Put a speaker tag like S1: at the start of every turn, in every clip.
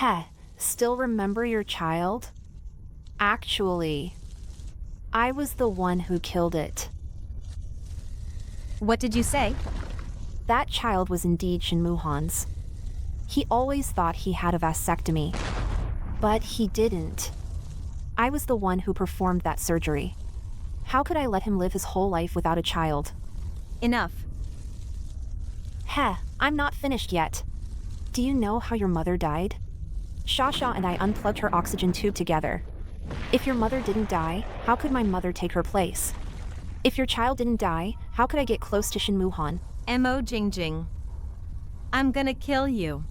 S1: Heh, still remember your child? Actually, I was the one who killed it.
S2: What did you say?
S1: That child was indeed Shin Muhan's. He always thought he had a vasectomy, but he didn't. I was the one who performed that surgery. How could I let him live his whole life without a child?
S2: Enough.
S1: Heh, I'm not finished yet. Do you know how your mother died? Shasha and I unplugged her oxygen tube together. If your mother didn't die, how could my mother take her place? If your child didn't die, how could I get close to Shin Muhan?
S2: Mo Jingjing. I'm gonna kill you.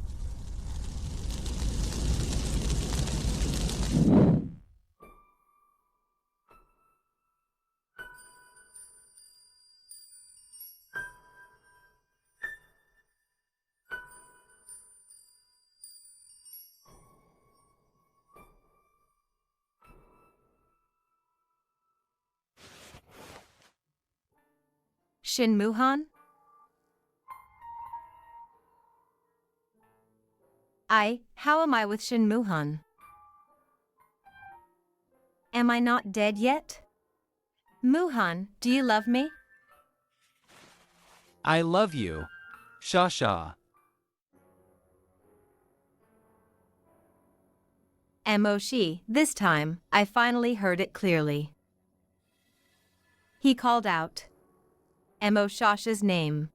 S2: Shin Muhan? How am I with Shin Muhan? Am I not dead yet? Muhan, do you love me?
S3: I love you, Shasha.
S2: Mo Shiyi, this time, I finally heard it clearly. He called out Mo Shasha's name.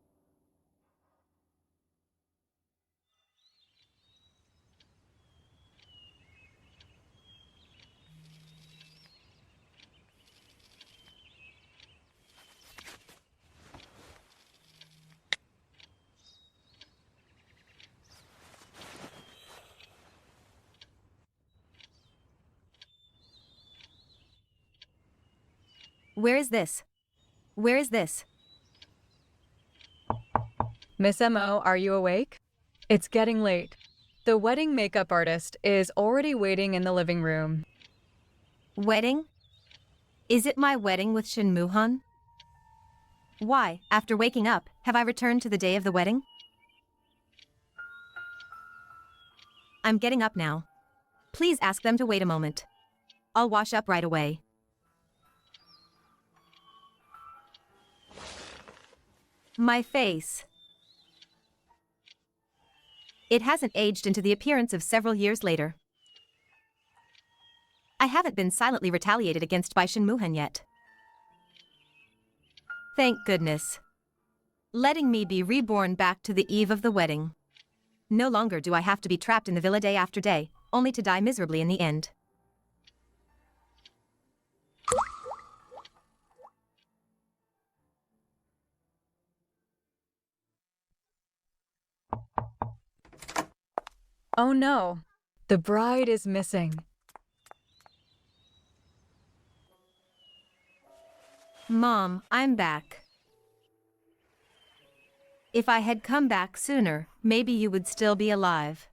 S2: Where is this? Where is this?
S4: Miss Mo, are you awake? It's getting late. The wedding makeup artist is already waiting in the living room.
S2: Wedding? Is it my wedding with Shin Muhan? Why, after waking up, have I returned to the day of the wedding? I'm getting up now. Please ask them to wait a moment. I'll wash up right away. My face. It hasn't aged into the appearance of several years later. I haven't been silently retaliated against by Shin Muhan yet. Thank goodness. Letting me be reborn back to the eve of the wedding. No longer do I have to be trapped in the villa day after day, only to die miserably in the end.
S4: Oh no, the bride is missing.
S2: Mom, I'm back. If I had come back sooner, maybe you would still be alive.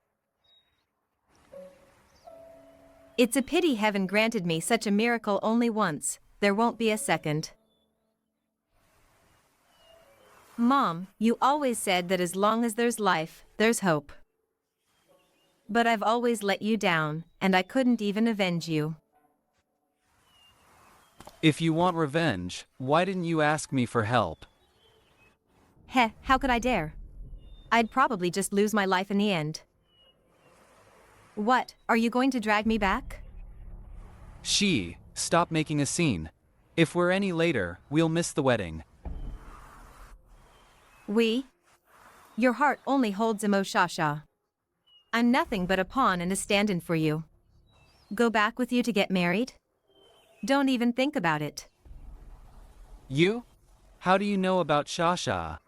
S2: It's a pity heaven granted me such a miracle only once. There won't be a second. Mom, you always said that as long as there's life, there's hope. But I've always let you down, and I couldn't even avenge you.
S3: If you want revenge, why didn't you ask me for help?
S2: Heh, how could I dare? I'd probably just lose my life in the end. What, are you going to drag me back?
S3: She, stop making a scene. If we're any later, we'll miss the wedding.
S2: We? Your heart only holds Mo Shasha. I'm nothing but a pawn and a stand-in for you. Go back with you to get married? Don't even think about it.
S3: You? How do you know about Shasha?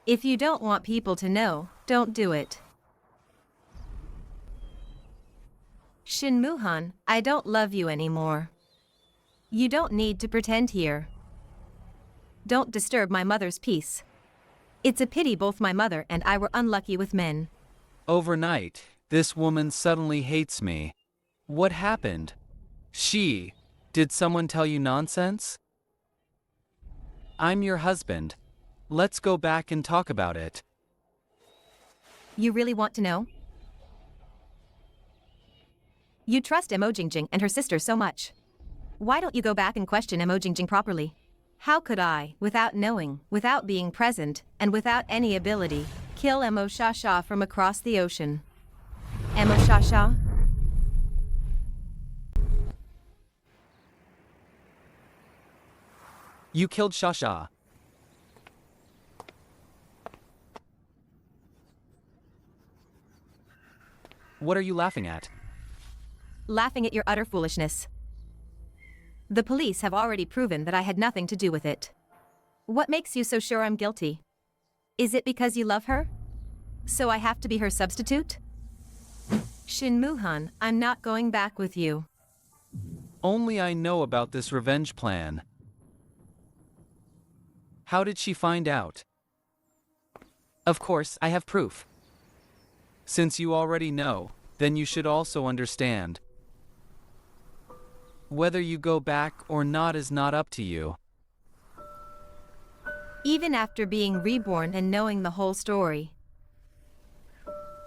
S2: If you don't want people to know, don't do it. Shin Muhan, I don't love you anymore. You don't need to pretend here. Don't disturb my mother's peace. It's a pity both my mother and I were unlucky with men.
S3: Overnight, this woman suddenly hates me. What happened? Did someone tell you nonsense? I'm your husband. Let's go back and talk about it.
S2: You really want to know? You trust Mo Jingjing and her sister so much. Why don't you go back and question Mo Jingjing properly? How could I, without knowing, without being present, and without any ability, kill Mo Shiyi from across the ocean? Mo Shiyi?
S3: You killed Shasha. What are you laughing at?
S2: Laughing at your utter foolishness. The police have already proven that I had nothing to do with it. What makes you so sure I'm guilty? Is it because you love her? So I have to be her substitute? Shin Mu-han, I'm not going back with you.
S3: Only I know about this revenge plan. How did she find out? Of course, I have proof. Since you already know, then you should also understand. Whether you go back or not is not up to you.
S2: Even after being reborn and knowing the whole story,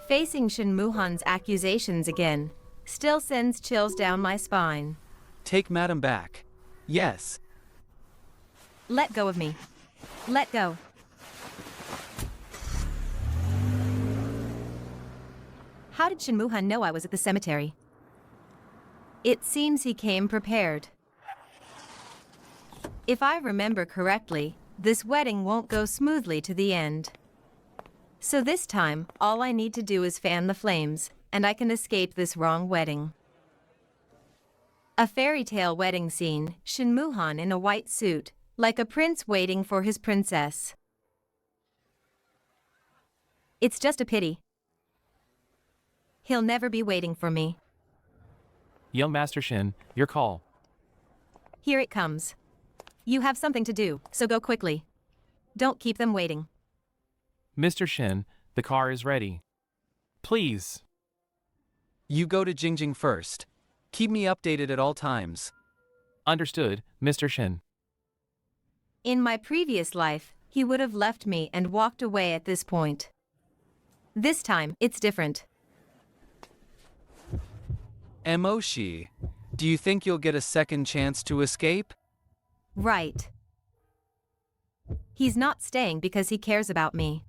S2: facing Shin Mu-han's accusations again still sends chills down my spine.
S3: Take Madam back. Yes.
S2: Let go of me. Let go. How did Shin Mu-han know I was at the cemetery? It seems he came prepared. If I remember correctly, this wedding won't go smoothly to the end. So this time, all I need to do is fan the flames, and I can escape this wrong wedding. A fairy tale wedding scene, Shin Mu-han in a white suit, like a prince waiting for his princess. It's just a pity. He'll never be waiting for me.
S5: Young Master Shin, your call.
S2: Here it comes. You have something to do, so go quickly. Don't keep them waiting.
S5: Mr. Shin, the car is ready. Please.
S3: You go to Jingjing first. Keep me updated at all times.
S5: Understood, Mr. Shin.
S2: In my previous life, he would have left me and walked away at this point. This time, it's different.
S3: Mo Shiyi, do you think you'll get a second chance to escape?
S2: Right. He's not staying because he cares about me.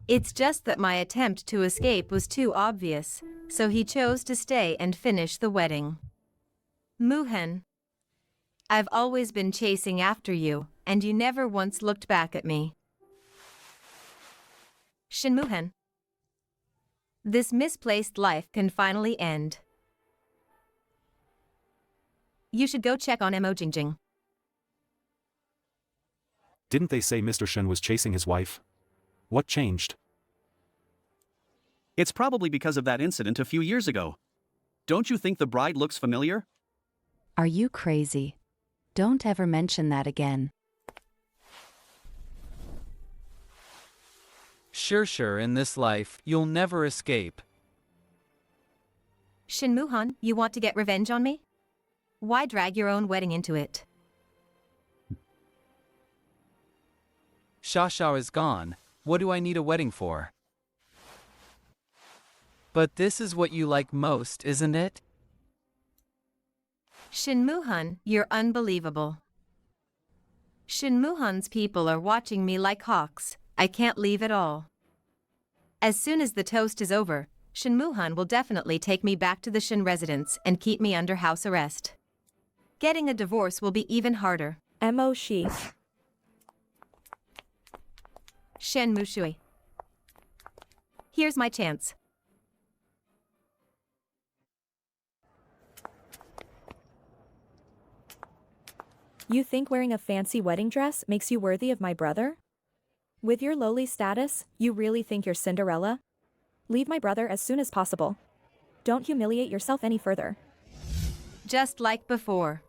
S2: It's just that my attempt to escape was too obvious, so he chose to stay and finish the wedding. Mu-han, I've always been chasing after you, and you never once looked back at me. Shin Mu-han, this misplaced life can finally end. You should go check on Mo Jingjing.
S6: Didn't they say Mr. Shin was chasing his wife? What changed?
S7: It's probably because of that incident a few years ago. Don't you think the bride looks familiar?
S8: Are you crazy? Don't ever mention that again.
S3: Sure, in this life, you'll never escape.
S2: Shin Mu-han, you want to get revenge on me? Why drag your own wedding into it?
S3: Shasha is gone. What do I need a wedding for? But this is what you like most, isn't it?
S2: Shin Mu-han, you're unbelievable. Shin Mu-han's people are watching me like hawks. I can't leave at all. As soon as the toast is over, Shin Mu-han will definitely take me back to the Shin residence and keep me under house arrest. Getting a divorce will be even harder.
S1: Mo Shiyi.
S2: Shen Mo Shiyi. Here's my chance.
S9: You think wearing a fancy wedding dress makes you worthy of my brother? With your lowly status, you really think you're Cinderella? Leave my brother as soon as possible. Don't humiliate yourself any further.
S2: Just like before.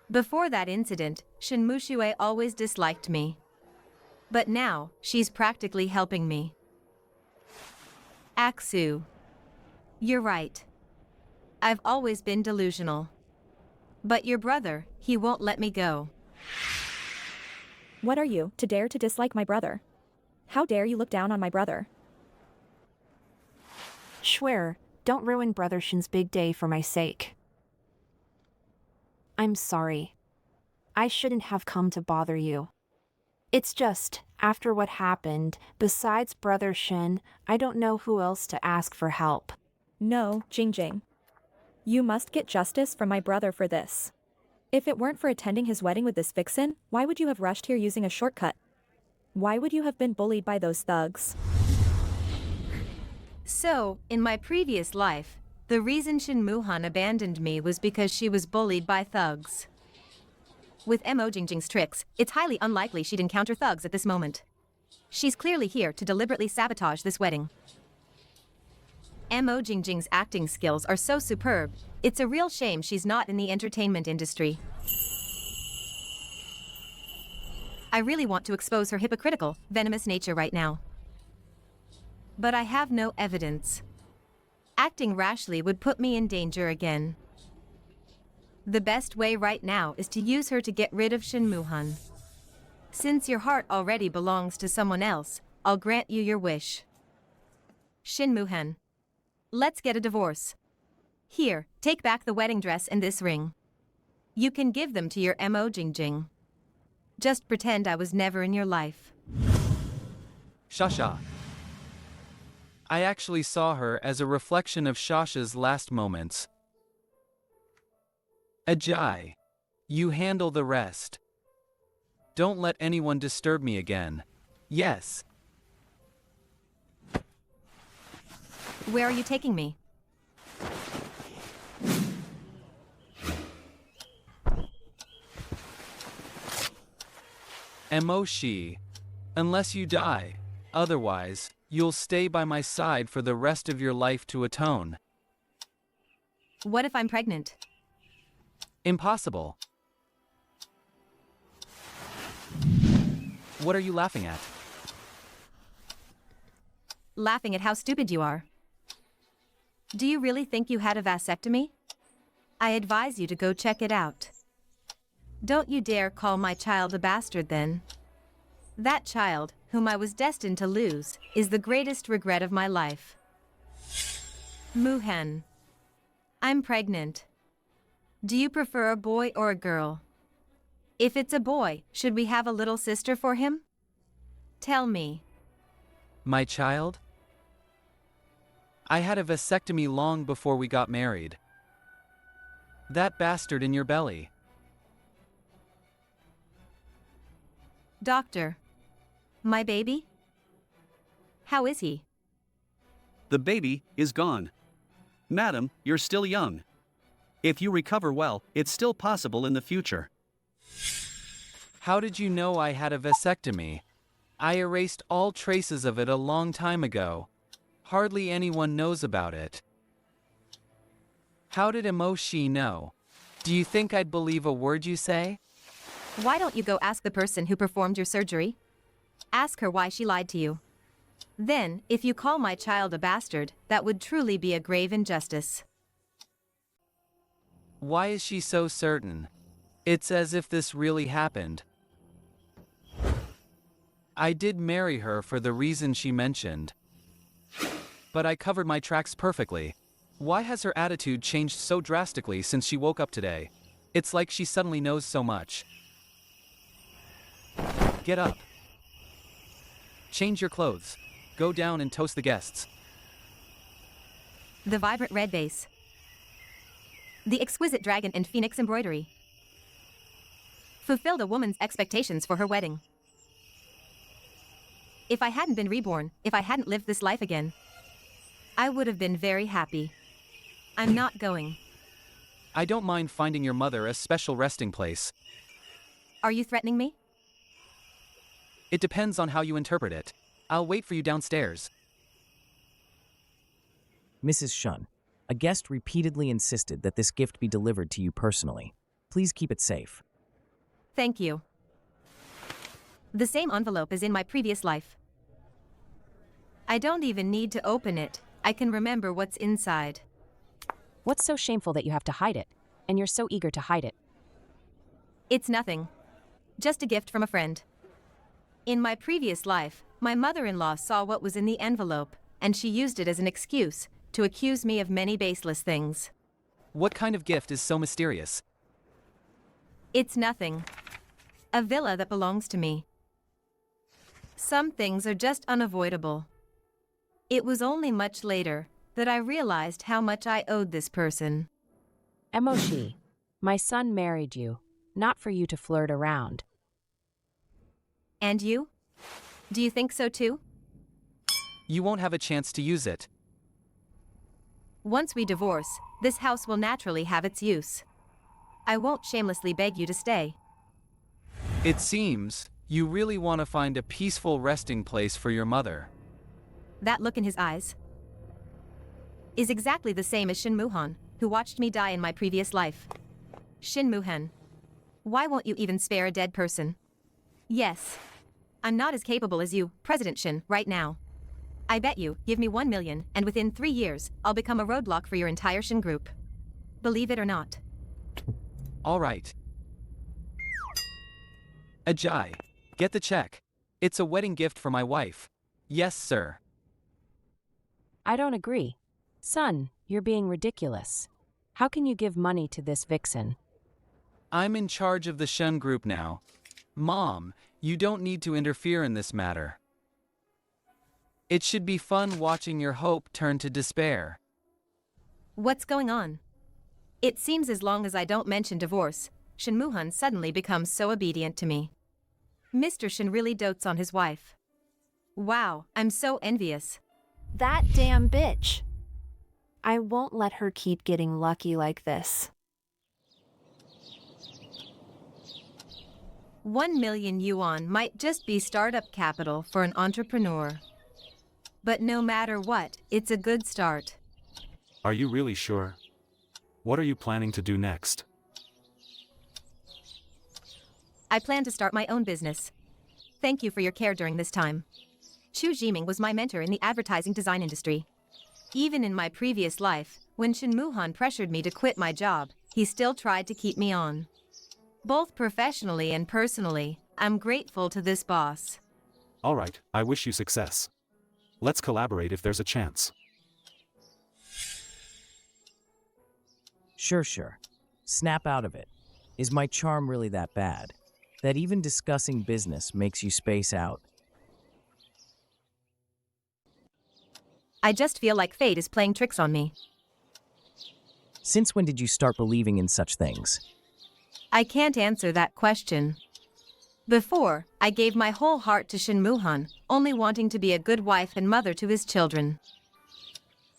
S2: Before that incident, Shin Mo Shiyi always disliked me. But now, she's practically helping me. Aksu. You're right. I've always been delusional. But your brother, he won't let me go.
S9: What are you, to dare to dislike my brother? How dare you look down on my brother?
S1: Schwer, Don't ruin Brother Shin's big day for my sake. I'm sorry. I shouldn't have come to bother you. It's just, after what happened, besides Brother Shin, I don't know who else to ask for help.
S9: No, Jingjing. You must get justice from my brother for this. If it weren't for attending his wedding with this vixen, why would you have rushed here using a shortcut? Why would you have been bullied by those thugs?
S2: So, in my previous life, the reason Shin Muhan abandoned me was because she was bullied by thugs. With Mo Jingjing's tricks, it's highly unlikely she'd encounter thugs at this moment. She's clearly here to deliberately sabotage this wedding. Mo Jingjing's acting skills are so superb, it's a real shame she's not in the entertainment industry. I really want to expose her hypocritical, venomous nature right now. But I have no evidence. Acting rashly would put me in danger again. The best way right now is to use her to get rid of Shin Muhan. Since your heart already belongs to someone else, I'll grant you your wish. Shin Muhan, let's get a divorce. Here, take back the wedding dress and this ring. You can give them to your Mo Jingjing. Just pretend I was never in your life.
S3: Shasha. I actually saw her as a reflection of Shasha's last moments. Ajay. You handle the rest. Don't let anyone disturb me again. Yes.
S2: Where are you taking me?
S3: Mo Shiyi. Unless you die. Otherwise, you'll stay by my side for the rest of your life to atone.
S2: What if I'm pregnant?
S3: Impossible. What are you laughing at?
S2: Laughing at how stupid you are. Do you really think you had a vasectomy? I advise you to go check it out. Don't you dare call my child a bastard then. That child, whom I was destined to lose, is the greatest regret of my life. Muhan. I'm pregnant. Do you prefer a boy or a girl? If it's a boy, should we have a little sister for him? Tell me.
S3: My child? I had a vasectomy long before we got married. That bastard in your belly.
S2: Doctor. My baby? How is he?
S7: The baby is gone. Madam, you're still young. If you recover well, it's still possible in the future.
S3: How did you know I had a vasectomy? I erased all traces of it a long time ago. Hardly anyone knows about it. How did Mo Shiyi know? Do you think I'd believe a word you say?
S2: Why don't you go ask the person who performed your surgery? Ask her why she lied to you. Then, if you call my child a bastard, that would truly be a grave injustice.
S3: Why is she so certain? It's as if this really happened. I did marry her for the reason she mentioned. But I covered my tracks perfectly. Why has her attitude changed so drastically since she woke up today? It's like she suddenly knows so much. Get up. Change your clothes. Go down and toast the guests.
S2: The vibrant red base. The exquisite dragon and phoenix embroidery. Fulfilled a woman's expectations for her wedding. If I hadn't been reborn, if I hadn't lived this life again, I would have been very happy. I'm not going.
S3: I don't mind finding your mother a special resting place.
S2: Are you threatening me?
S3: It depends on how you interpret it. I'll wait for you downstairs.
S10: Mrs. Shun, a guest repeatedly insisted that this gift be delivered to you personally. Please keep it safe.
S2: Thank you. The same envelope as in my previous life. I don't even need to open it. I can remember what's inside.
S11: What's so shameful that you have to hide it? And you're so eager to hide it?
S2: It's nothing. Just a gift from a friend. In my previous life, my mother-in-law saw what was in the envelope, and she used it as an excuse to accuse me of many baseless things.
S3: What kind of gift is so mysterious?
S2: It's nothing. A villa that belongs to me. Some things are just unavoidable. It was only much later that I realized how much I owed this person.
S11: Mo Shiyi, my son married you, not for you to flirt around.
S2: And you? Do you think so too?
S3: You won't have a chance to use it.
S2: Once we divorce, this house will naturally have its use. I won't shamelessly beg you to stay.
S3: It seems you really want to find a peaceful resting place for your mother.
S2: That look in his eyes is exactly the same as Shin Muhan, who watched me die in my previous life. Shin Muhan, why won't you even spare a dead person? Yes. I'm not as capable as you, President Shin, right now. I bet you, give me 1 million, and within 3 years, I'll become a roadblock for your entire Shin group. Believe it or not.
S3: All right. Ajay, get the check. It's a wedding gift for my wife. Yes, sir.
S11: I don't agree. Son, you're being ridiculous. How can you give money to this vixen?
S3: I'm in charge of the Shen group now. Mom, you don't need to interfere in this matter. It should be fun watching your hope turn to despair.
S2: What's going on? It seems as long as I don't mention divorce, Shin Muhan suddenly becomes so obedient to me. Mr. Shin really dotes on his wife. Wow, I'm so envious.
S1: That damn bitch. I won't let her keep getting lucky like this.
S2: 1 million yuan might just be startup capital for an entrepreneur. But no matter what, it's a good start.
S6: Are you really sure? What are you planning to do next?
S2: I plan to start my own business. Thank you for your care during this time. Chu Jiming was my mentor in the advertising design industry. Even in my previous life, when Shin Muhan pressured me to quit my job, he still tried to keep me on. Both professionally and personally, I'm grateful to this boss.
S6: All right, I wish you success. Let's collaborate if there's a chance.
S10: Sure. Snap out of it. Is my charm really that bad? That even discussing business makes you space out?
S2: I just feel like fate is playing tricks on me.
S10: Since when did you start believing in such things?
S2: I can't answer that question. Before, I gave my whole heart to Shin Muhan, only wanting to be a good wife and mother to his children.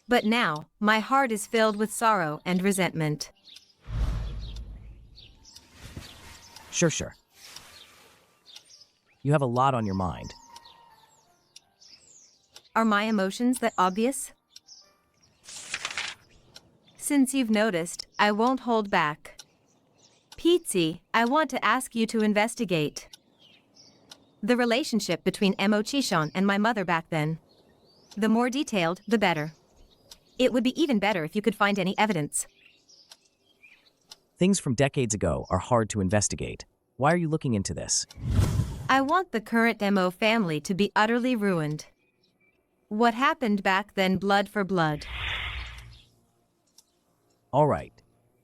S2: But now, my heart is filled with sorrow and resentment.
S10: Sure. You have a lot on your mind.
S2: Are my emotions that obvious? Since you've noticed, I won't hold back. Pizzi, I want to ask you to investigate the relationship between Mo Shiyi and my mother back then. The more detailed, the better. It would be even better if you could find any evidence.
S10: Things from decades ago are hard to investigate. Why are you looking into this?
S2: I want the current Mo family to be utterly ruined. What happened back then, blood for blood.
S10: All right.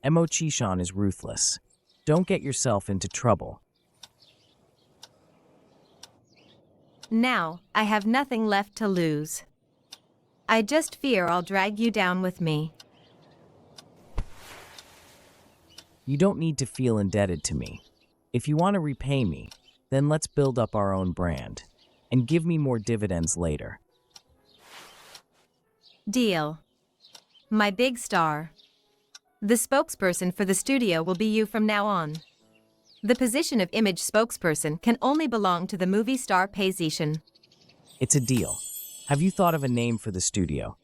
S10: Mo Shiyi is ruthless. Don't get yourself into trouble.
S2: Now, I have nothing left to lose. I just fear I'll drag you down with me.
S10: You don't need to feel indebted to me. If you want to repay me, then let's build up our own brand, and give me more dividends later.
S2: Deal. My big star. The spokesperson for the studio will be you from now on. The position of image spokesperson can only belong to the movie star Pei Zishan.
S10: It's a deal. Have you thought of a name for the studio?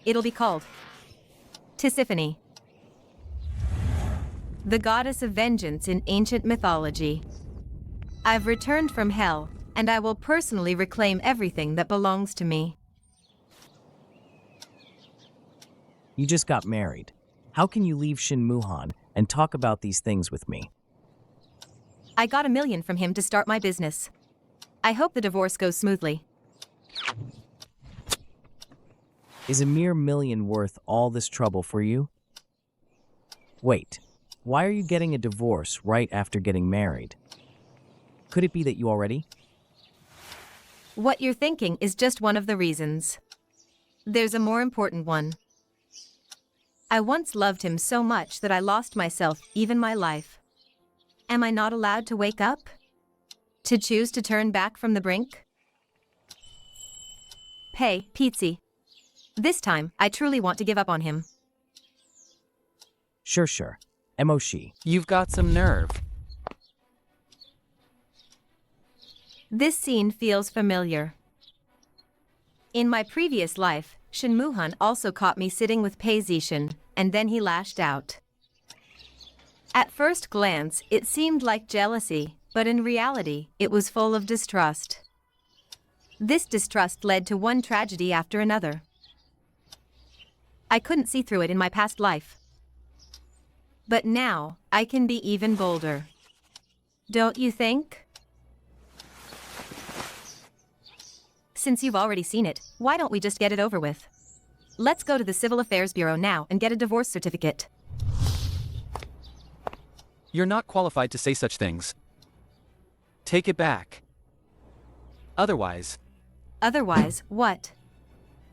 S2: It'll be called Tisiphone, the goddess of vengeance in ancient mythology. I've returned from hell, and I will personally reclaim everything that belongs to me.
S10: You just got married. How can you leave Shin Muhan and talk about these things with me?
S2: I got $1 million from him to start my business. I hope the divorce goes smoothly.
S10: Is a mere million worth all this trouble for you? Wait, why are you getting a divorce right after getting married? Could it be that you already?
S2: What you're thinking is just one of the reasons. There's a more important one. I once loved him so much that I lost myself, even my life. Am I not allowed to wake up? To choose to turn back from the brink? Hey, Pizzi. This time, I truly want to give up on him.
S10: Sure. Mo Shiyi.
S3: You've got some nerve.
S2: This scene feels familiar. In my previous life, Shin Muhan also caught me sitting with Pei Zishin, and then he lashed out. At first glance, it seemed like jealousy, but in reality, it was full of distrust. This distrust led to one tragedy after another. I couldn't see through it in my past life. But now, I can be even bolder. Don't you think? Since you've already seen it, why don't we just get it over with? Let's go to the Civil Affairs Bureau now and get a divorce certificate.
S3: You're not qualified to say such things. Take it back. Otherwise,
S2: what?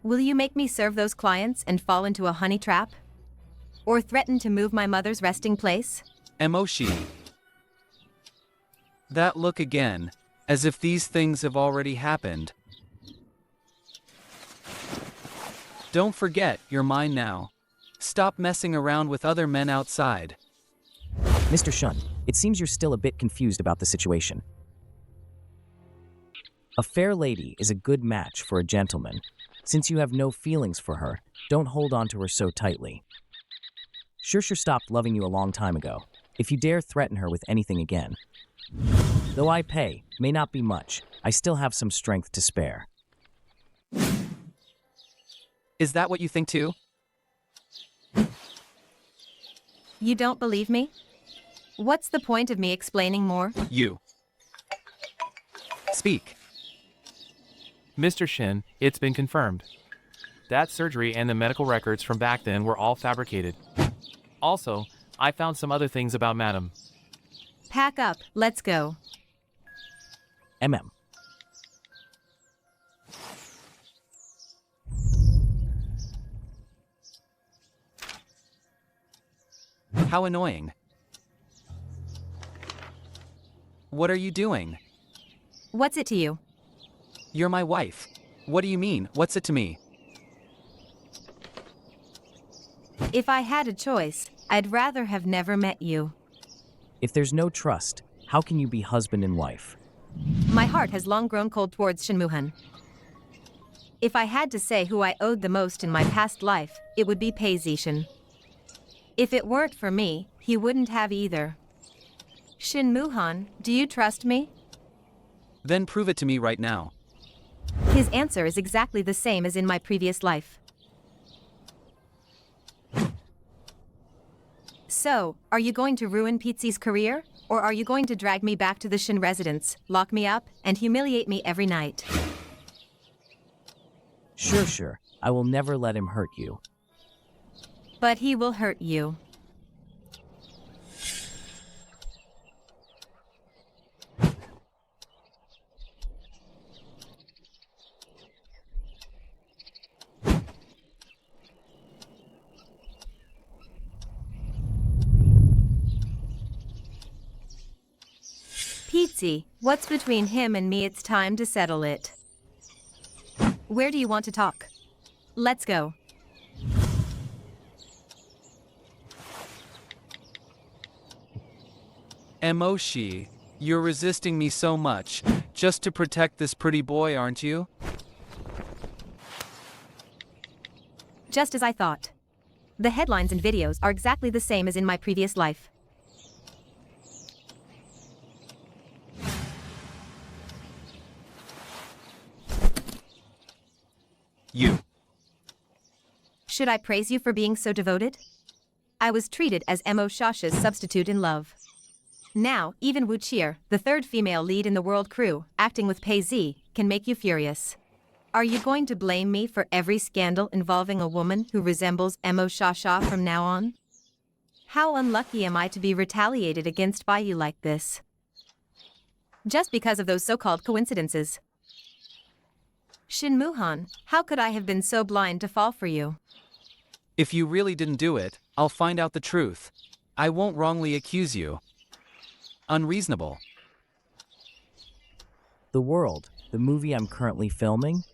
S2: Will you make me serve those clients and fall into a honey trap? Or threaten to move my mother's resting place?
S3: Mo Shiyi. That look again, as if these things have already happened. Don't forget, you're mine now. Stop messing around with other men outside.
S10: Mr. Shun, it seems you're still a bit confused about the situation. A fair lady is a good match for a gentleman. Since you have no feelings for her, don't hold on to her so tightly. Sure stopped loving you a long time ago. If you dare threaten her with anything again. Though I pay, may not be much, I still have some strength to spare.
S3: Is that what you think too?
S2: You don't believe me? What's the point of me explaining more?
S3: You. Speak.
S5: Mr. Shin, it's been confirmed. That surgery and the medical records from back then were all fabricated. Also, I found some other things about Madam.
S2: Pack up, let's go.
S10: MM.
S3: How annoying. What are you doing?
S2: What's it to you?
S3: You're my wife. What do you mean, what's it to me?
S2: If I had a choice, I'd rather have never met you.
S10: If there's no trust, how can you be husband and wife?
S2: My heart has long grown cold towards Shin Muhan. If I had to say who I owed the most in my past life, it would be Pei Zishin. If it weren't for me, he wouldn't have either. Shin Muhan, do you trust me?
S3: Then prove it to me right now.
S2: His answer is exactly the same as in my previous life. So, are you going to ruin Pizzi's career? Or are you going to drag me back to the Shin residence, lock me up, and humiliate me every night?
S10: Sure. I will never let him hurt you.
S2: But he will hurt you. Pizzi, what's between him and me? It's time to settle it. Where do you want to talk? Let's go.
S3: Mo Shiyi, you're resisting me so much, just to protect this pretty boy, aren't you?
S2: Just as I thought. The headlines and videos are exactly the same as in my previous life.
S3: You.
S2: Should I praise you for being so devoted? I was treated as Mo Shasha's substitute in love. Now, even Wu Cheer, the third female lead in the world crew, acting with Pei Z, can make you furious. Are you going to blame me for every scandal involving a woman who resembles Mo Shiyi from now on? How unlucky am I to be retaliated against by you like this? Just because of those so-called coincidences. Shin Moo-han, how could I have been so blind to fall for you?
S3: If you really didn't do it, I'll find out the truth. I won't wrongly accuse you. Unreasonable.
S10: The World, the movie I'm currently filming?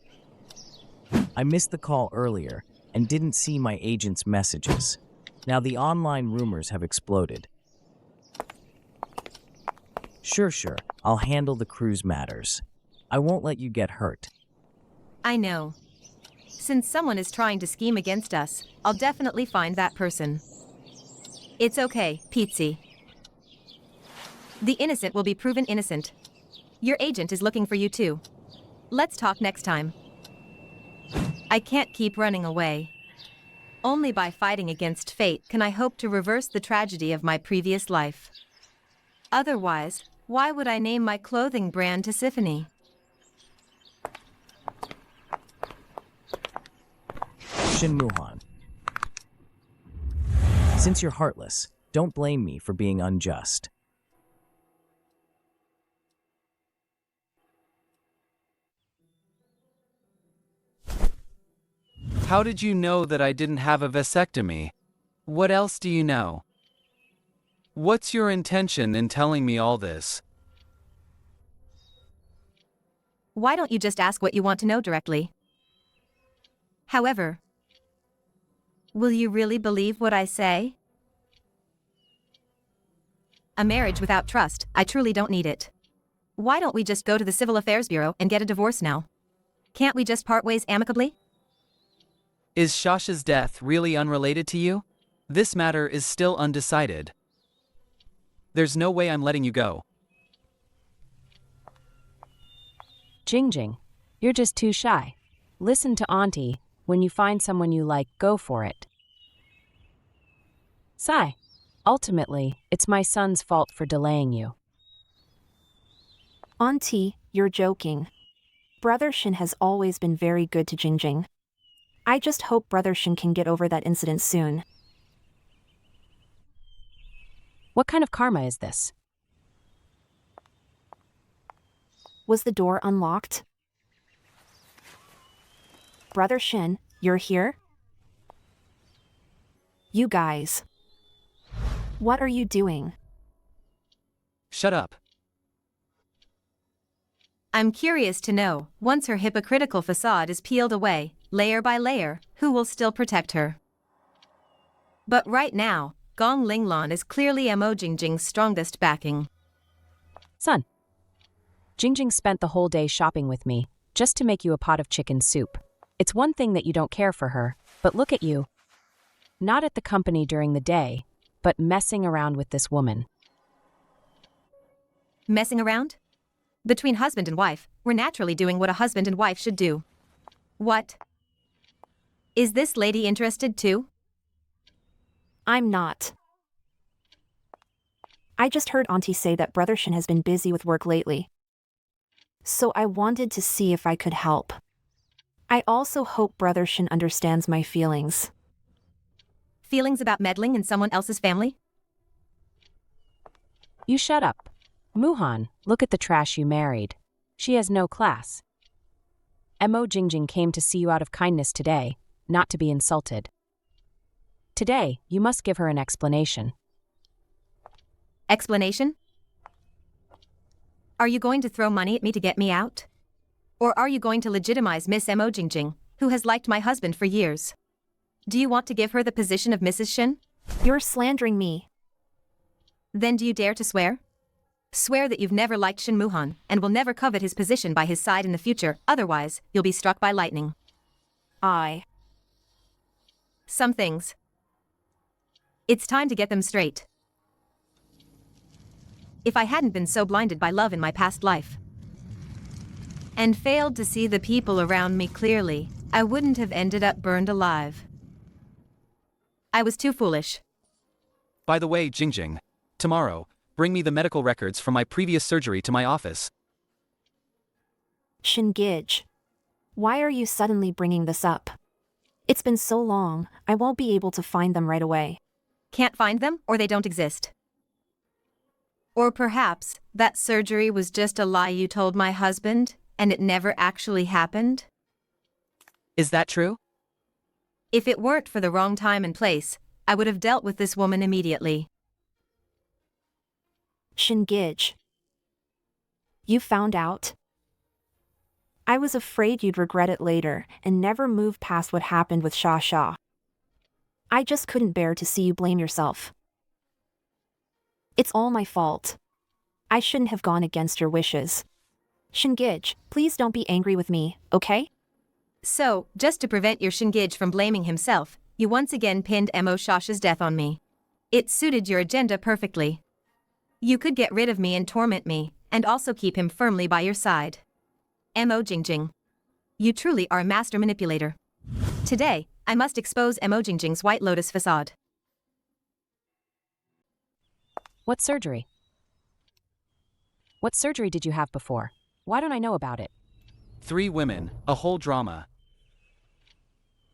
S10: I missed the call earlier and didn't see my agent's messages. Now the online rumors have exploded. Sure, I'll handle the cruise matters. I won't let you get hurt.
S2: I know. Since someone is trying to scheme against us, I'll definitely find that person. It's okay, Pizzi. The innocent will be proven innocent. Your agent is looking for you too. Let's talk next time. I can't keep running away. Only by fighting against fate can I hope to reverse the tragedy of my previous life. Otherwise, why would I name my clothing brand to Tiffany?
S10: Shin Moo-han. Since you're heartless, don't blame me for being unjust.
S3: How did you know that I didn't have a vasectomy? What else do you know? What's your intention in telling me all this?
S2: Why don't you just ask what you want to know directly? However, will you really believe what I say? A marriage without trust, I truly don't need it. Why don't we just go to the Civil Affairs Bureau and get a divorce now? Can't we just part ways amicably?
S3: Is Shasha's death really unrelated to you? This matter is still undecided. There's no way I'm letting you go.
S11: Jingjing, you're just too shy. Listen to Auntie. When you find someone you like, go for it. Sai, ultimately, it's my son's fault for delaying you.
S1: Auntie, you're joking. Brother Shin has always been very good to Jingjing. I just hope Brother Shin can get over that incident soon.
S11: What kind of karma is this?
S1: Was the door unlocked? Brother Shin, you're here? You guys. What are you doing?
S3: Shut up.
S2: I'm curious to know, once her hypocritical facade is peeled away, layer by layer, who will still protect her? But right now, Gong Linglong is clearly Mo Jingjing's strongest backing.
S11: Son, Jingjing spent the whole day shopping with me, just to make you a pot of chicken soup. It's one thing that you don't care for her, but look at you. Not at the company during the day, but messing around with this woman.
S2: Messing around? Between husband and wife, we're naturally doing what a husband and wife should do. What? Is this lady interested too?
S1: I'm not. I just heard Auntie say that Brother Shin has been busy with work lately. So I wanted to see if I could help. I also hope Brother Shin understands my feelings.
S2: Feelings about meddling in someone else's family?
S11: You shut up. Moo-han, look at the trash you married. She has no class. Mo Jingjing came to see you out of kindness today, not to be insulted. Today, you must give her an explanation.
S2: Explanation? Are you going to throw money at me to get me out? Or are you going to legitimize Miss Mo Jingjing, who has liked my husband for years? Do you want to give her the position of Mrs. Shin?
S1: You're slandering me.
S2: Then do you dare to swear? Swear that you've never liked Shin Moo-han and will never covet his position by his side in the future, otherwise, you'll be struck by lightning. Some things. It's time to get them straight. If I hadn't been so blinded by love in my past life, and failed to see the people around me clearly, I wouldn't have ended up burned alive. I was too foolish.
S3: By the way, Jingjing, tomorrow, bring me the medical records from my previous surgery to my office.
S1: Shingij. Why are you suddenly bringing this up? It's been so long, I won't be able to find them right away.
S2: Can't find them, or they don't exist. Or perhaps that surgery was just a lie you told my husband, and it never actually happened?
S3: Is that true?
S2: If it weren't for the wrong time and place, I would have dealt with this woman immediately.
S1: Shingij. You found out? I was afraid you'd regret it later and never move past what happened with Sha Sha. I just couldn't bear to see you blame yourself. It's all my fault. I shouldn't have gone against your wishes. Shingij, please don't be angry with me, okay?
S2: So, just to prevent your Shingij from blaming himself, you once again pinned Mo Shasha's death on me. It suited your agenda perfectly. You could get rid of me and torment me, and also keep him firmly by your side. Mo Jingjing. You truly are a master manipulator. Today, I must expose Mo Jingjing's White Lotus facade.
S11: What surgery? What surgery did you have before? Why don't I know about it?
S3: 3 women, a whole drama.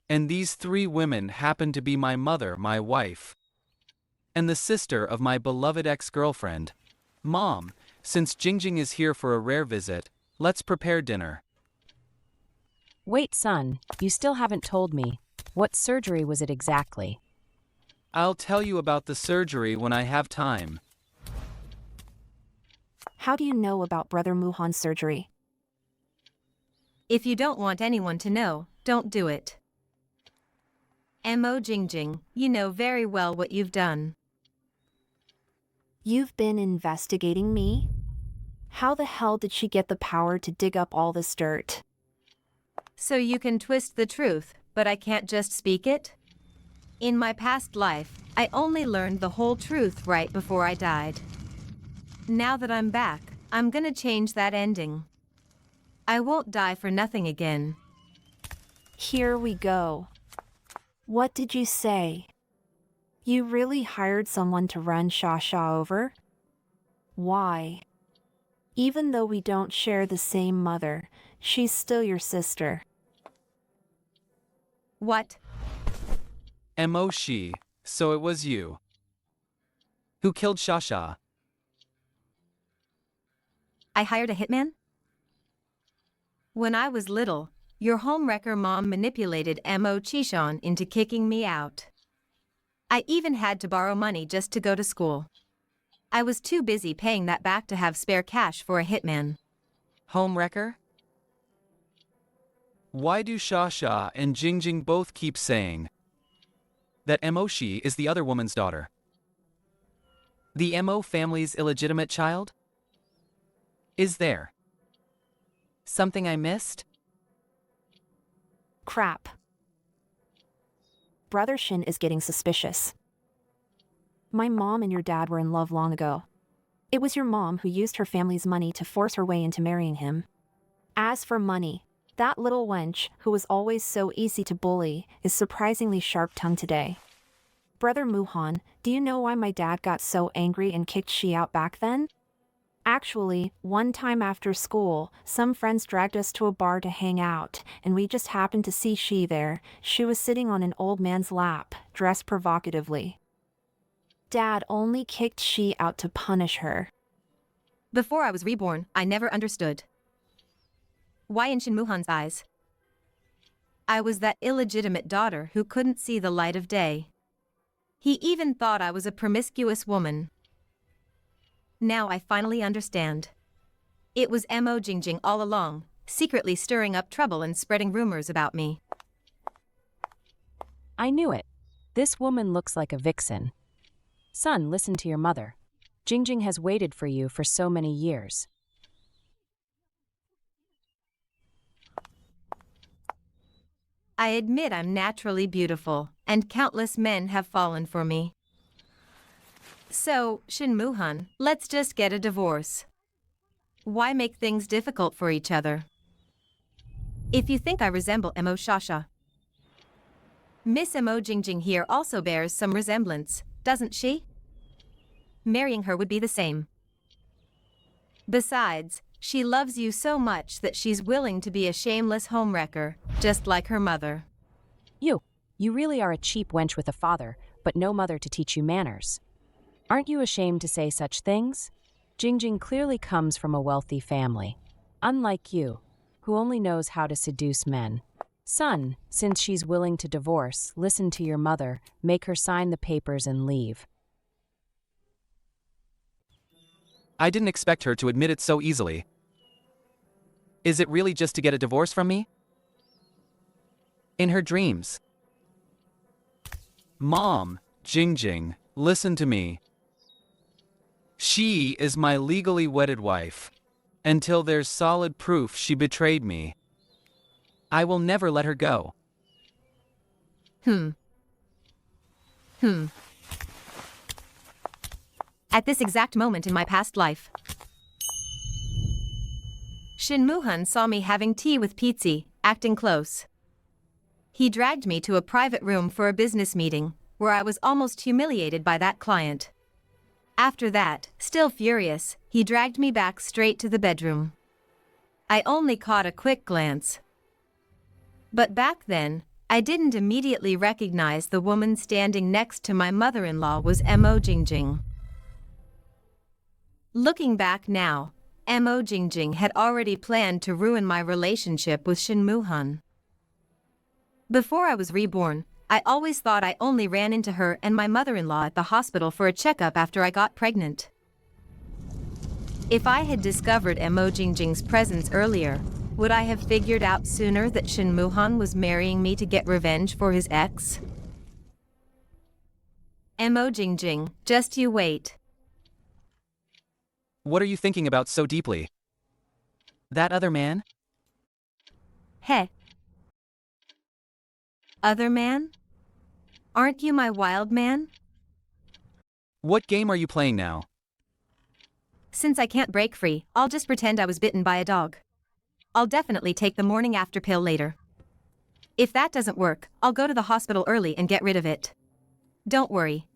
S3: And these 3 women happen to be my mother, my wife, and the sister of my beloved ex-girlfriend. Mom, since Jingjing is here for a rare visit, let's prepare dinner.
S11: Wait, son, you still haven't told me. What surgery was it exactly?
S3: I'll tell you about the surgery when I have time.
S1: How do you know about Brother Muhan's surgery?
S2: If you don't want anyone to know, don't do it. Mo Jingjing, you know very well what you've done.
S1: You've been investigating me? How the hell did she get the power to dig up all this dirt?
S2: So you can twist the truth, but I can't just speak it? In my past life, I only learned the whole truth right before I died. Now that I'm back, I'm gonna change that ending. I won't die for nothing again.
S1: Here we go. What did you say? You really hired someone to run Sha Sha over? Why? Even though we don't share the same mother, she's still your sister.
S2: What?
S3: Mo Shiyi, so it was you who killed Sha Sha.
S2: I hired a hitman? When I was little, your homewrecker mom manipulated Mo Chishan into kicking me out. I even had to borrow money just to go to school. I was too busy paying that back to have spare cash for a hitman.
S3: Homewrecker? Why do Sha Sha and Jingjing both keep saying that Mo Shiyi is the other woman's daughter? The Mo family's illegitimate child? Is there something I missed?
S1: Crap. Brother Shin is getting suspicious. My mom and your dad were in love long ago. It was your mom who used her family's money to force her way into marrying him. As for money, that little wench, who was always so easy to bully, is surprisingly sharp-tongued today. Brother Muhan, do you know why my dad got so angry and kicked Shi out back then? Actually, one time after school, some friends dragged us to a bar to hang out, and we just happened to see Shi there. She was sitting on an old man's lap, dressed provocatively. Dad only kicked Shi out to punish her.
S2: Before I was reborn, I never understood. Why in Shin Muhan's eyes? I was that illegitimate daughter who couldn't see the light of day. He even thought I was a promiscuous woman. Now I finally understand. It was Mo Jingjing all along, secretly stirring up trouble and spreading rumors about me.
S11: I knew it. This woman looks like a vixen. Son, listen to your mother. Jingjing has waited for you for so many years.
S2: I admit I'm naturally beautiful, and countless men have fallen for me. So, Shin Muhan, let's just get a divorce. Why make things difficult for each other? If you think I resemble Mo Shasha. Miss Mo Jingjing here also bears some resemblance, doesn't she? Marrying her would be the same. Besides, She loves you so much that she's willing to be a shameless homewrecker, just like her mother.
S11: You really are a cheap wench with a father, but no mother to teach you manners. Aren't you ashamed to say such things? Jingjing clearly comes from a wealthy family, unlike you, who only knows how to seduce men. Son, since she's willing to divorce, listen to your mother, make her sign the papers and leave.
S3: I didn't expect her to admit it so easily. Is it really just to get a divorce from me? In her dreams. Mom, Jingjing, listen to me. She is my legally wedded wife. Until there's solid proof she betrayed me, I will never let her go.
S2: At this exact moment in my past life, Shin Moo-hun saw me having tea with Pizzi, acting close. He dragged me to a private room for a business meeting, where I was almost humiliated by that client. After that, still furious, he dragged me back straight to the bedroom. I only caught a quick glance. But back then, I didn't immediately recognize the woman standing next to my mother-in-law was Mo Jingjing. Looking back now, Mo Jingjing had already planned to ruin my relationship with Shin Moo-hun. Before I was reborn, I always thought I only ran into her and my mother-in-law at the hospital for a checkup after I got pregnant. If I had discovered Mo Jingjing's presence earlier, would I have figured out sooner that Shin Moo-hun was marrying me to get revenge for his ex? Mo Jingjing, just you wait.
S3: What are you thinking about so deeply? That other man?
S2: Heh. Other man? Aren't you my wild man?
S3: What game are you playing now?
S2: Since I can't break free, I'll just pretend I was bitten by a dog. I'll definitely take the morning after pill later. If that doesn't work, I'll go to the hospital early and get rid of it. Don't worry.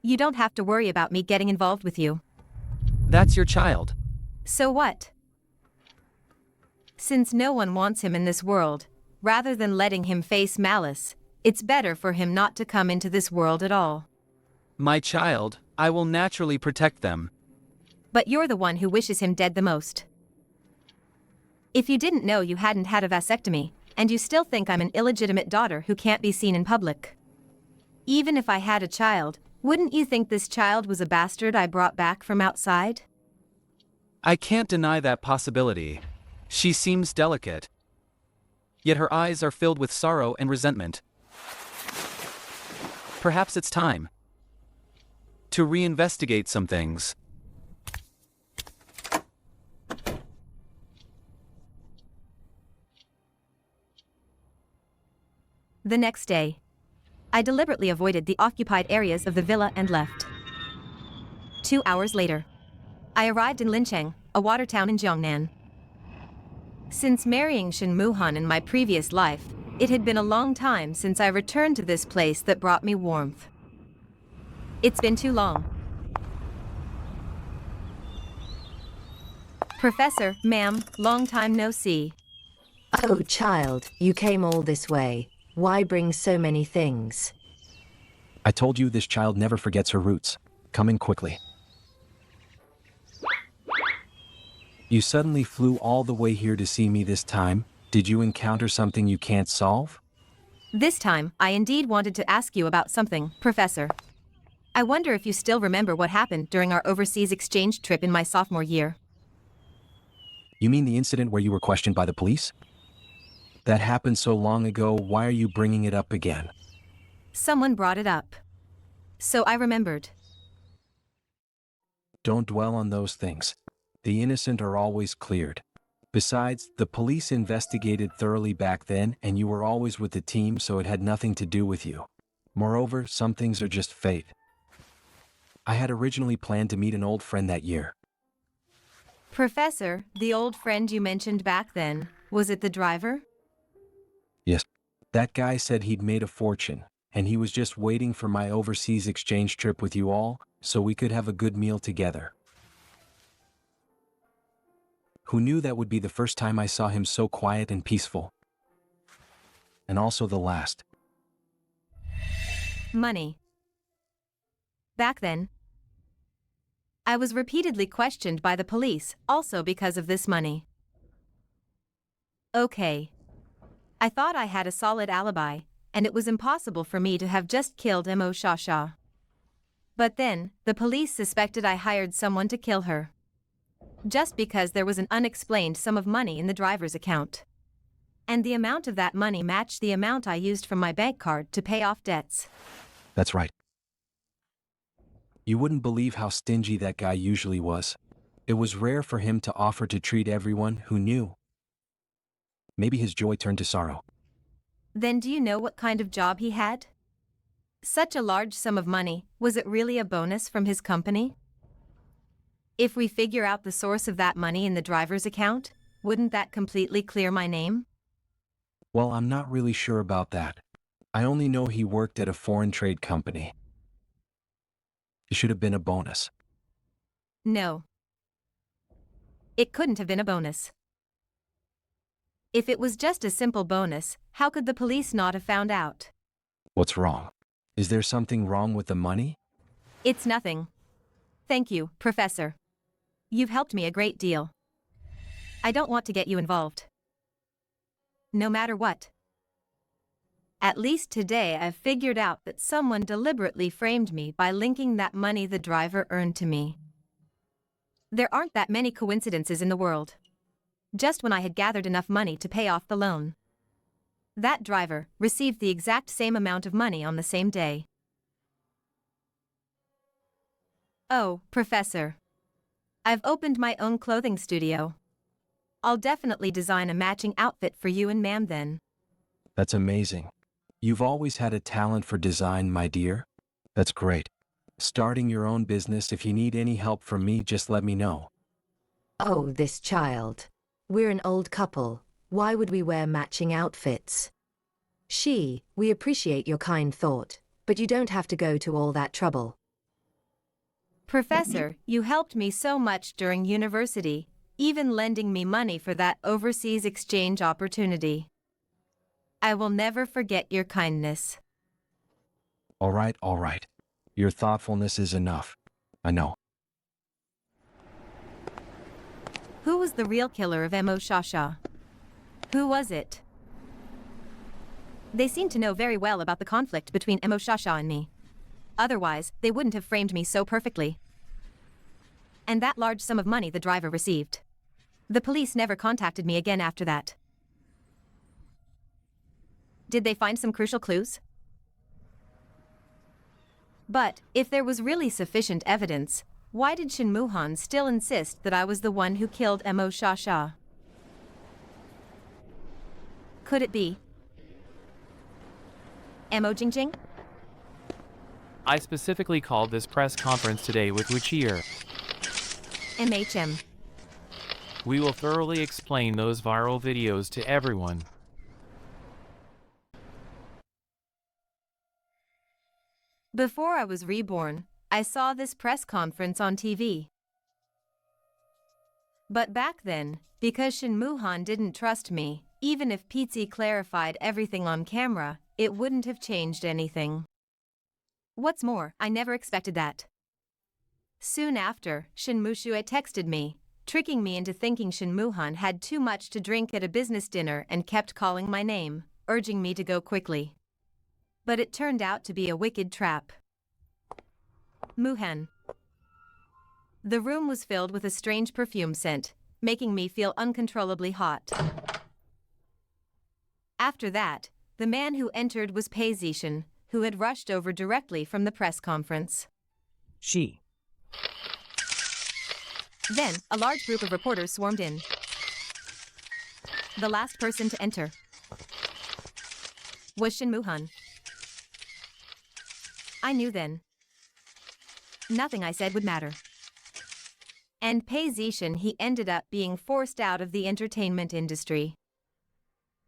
S2: You don't have to worry about me getting involved with you.
S3: That's your child.
S2: So what? Since no one wants him in this world, rather than letting him face malice, it's better for him not to come into this world at all.
S3: My child, I will naturally protect them.
S2: But you're the one who wishes him dead the most. If you didn't know you hadn't had a vasectomy, and you still think I'm an illegitimate daughter who can't be seen in public. Even if I had a child, wouldn't you think this child was a bastard I brought back from outside?
S3: I can't deny that possibility. She seems delicate. Yet her eyes are filled with sorrow and resentment. Perhaps it's time to reinvestigate some things.
S2: The next day, I deliberately avoided the occupied areas of the villa and left. 2 hours later, I arrived in Lincheng, a water town in Jiangnan. Since marrying Shin Moo-hun in my previous life, it had been a long time since I returned to this place that brought me warmth. It's been too long. Professor, ma'am, long time no see.
S12: Oh, child, you came all this way. Why bring so many things?
S13: I told you this child never forgets her roots. Come in quickly. You suddenly flew all the way here to see me this time. Did you encounter something you can't solve?
S2: This time, I indeed wanted to ask you about something, Professor. I wonder if you still remember what happened during our overseas exchange trip in my sophomore year.
S13: You mean the incident where you were questioned by the police? That happened so long ago, why are you bringing it up again?
S2: Someone brought it up. So I remembered.
S13: Don't dwell on those things. The innocent are always cleared. Besides, the police investigated thoroughly back then, and you were always with the team, so it had nothing to do with you. Moreover, some things are just fate. I had originally planned to meet an old friend that year.
S2: Professor, the old friend you mentioned back then, was it the driver?
S13: Yes. That guy said he'd made a fortune, and he was just waiting for my overseas exchange trip with you all, so we could have a good meal together. Who knew that would be the first time I saw him so quiet and peaceful? And also the last.
S2: Money. Back then, I was repeatedly questioned by the police, also because of this money. Okay. I thought I had a solid alibi, and it was impossible for me to have just killed Mo Shiyi. But then, the police suspected I hired someone to kill her. Just because there was an unexplained sum of money in the driver's account. And the amount of that money matched the amount I used from my bank card to pay off debts.
S13: That's right. You wouldn't believe how stingy that guy usually was. It was rare for him to offer to treat everyone who knew. Maybe his joy turned to sorrow.
S2: Then do you know what kind of job he had? Such a large sum of money, was it really a bonus from his company? If we figure out the source of that money in the driver's account, wouldn't that completely clear my name?
S13: Well, I'm not really sure about that. I only know he worked at a foreign trade company. It should have been a bonus.
S2: No. It couldn't have been a bonus. If it was just a simple bonus, how could the police not have found out?
S13: What's wrong? Is there something wrong with the money?
S2: It's nothing. Thank you, Professor. You've helped me a great deal. I don't want to get you involved. No matter what. At least today I've figured out that someone deliberately framed me by linking that money the driver earned to me. There aren't that many coincidences in the world. Just when I had gathered enough money to pay off the loan, that driver received the exact same amount of money on the same day. Oh, Professor. I've opened my own clothing studio. I'll definitely design a matching outfit for you and ma'am then.
S13: That's amazing. You've always had a talent for design, my dear. That's great. Starting your own business, if you need any help from me, just let me know.
S12: Oh, this child. We're an old couple. Why would we wear matching outfits? We appreciate your kind thought, but you don't have to go to all that trouble.
S2: Professor, you helped me so much during university, even lending me money for that overseas exchange opportunity. I will never forget your kindness.
S13: All right. Your thoughtfulness is enough. I know.
S2: Who was the real killer of Mo Shiyi? Who was it? They seem to know very well about the conflict between Mo Shiyi and me. Otherwise, they wouldn't have framed me so perfectly. And that large sum of money the driver received. The police never contacted me again after that. Did they find some crucial clues? But, if there was really sufficient evidence, why did Shin Moo-han still insist that I was the one who killed Mo Shiyi? Could it be Mo Jingjing?
S5: I specifically called this press conference today with Wuchier.
S2: MHM.
S5: We will thoroughly explain those viral videos to everyone.
S2: Before I was reborn, I saw this press conference on TV. But back then, because Shin Moo-han didn't trust me, even if Pizzi clarified everything on camera, it wouldn't have changed anything. What's more, I never expected that. Soon after, Shin Moo-shiyi texted me, tricking me into thinking Shin Moo-han had too much to drink at a business dinner and kept calling my name, urging me to go quickly. But it turned out to be a wicked trap. Moo-han. The room was filled with a strange perfume scent, making me feel uncontrollably hot. After that, the man who entered was Pei Zishan, who had rushed over directly from the press conference. Then, a large group of reporters swarmed in. The last person to enter was Shin Moo-han. I knew then. Nothing I said would matter. And Pei Zishan, he ended up being forced out of the entertainment industry.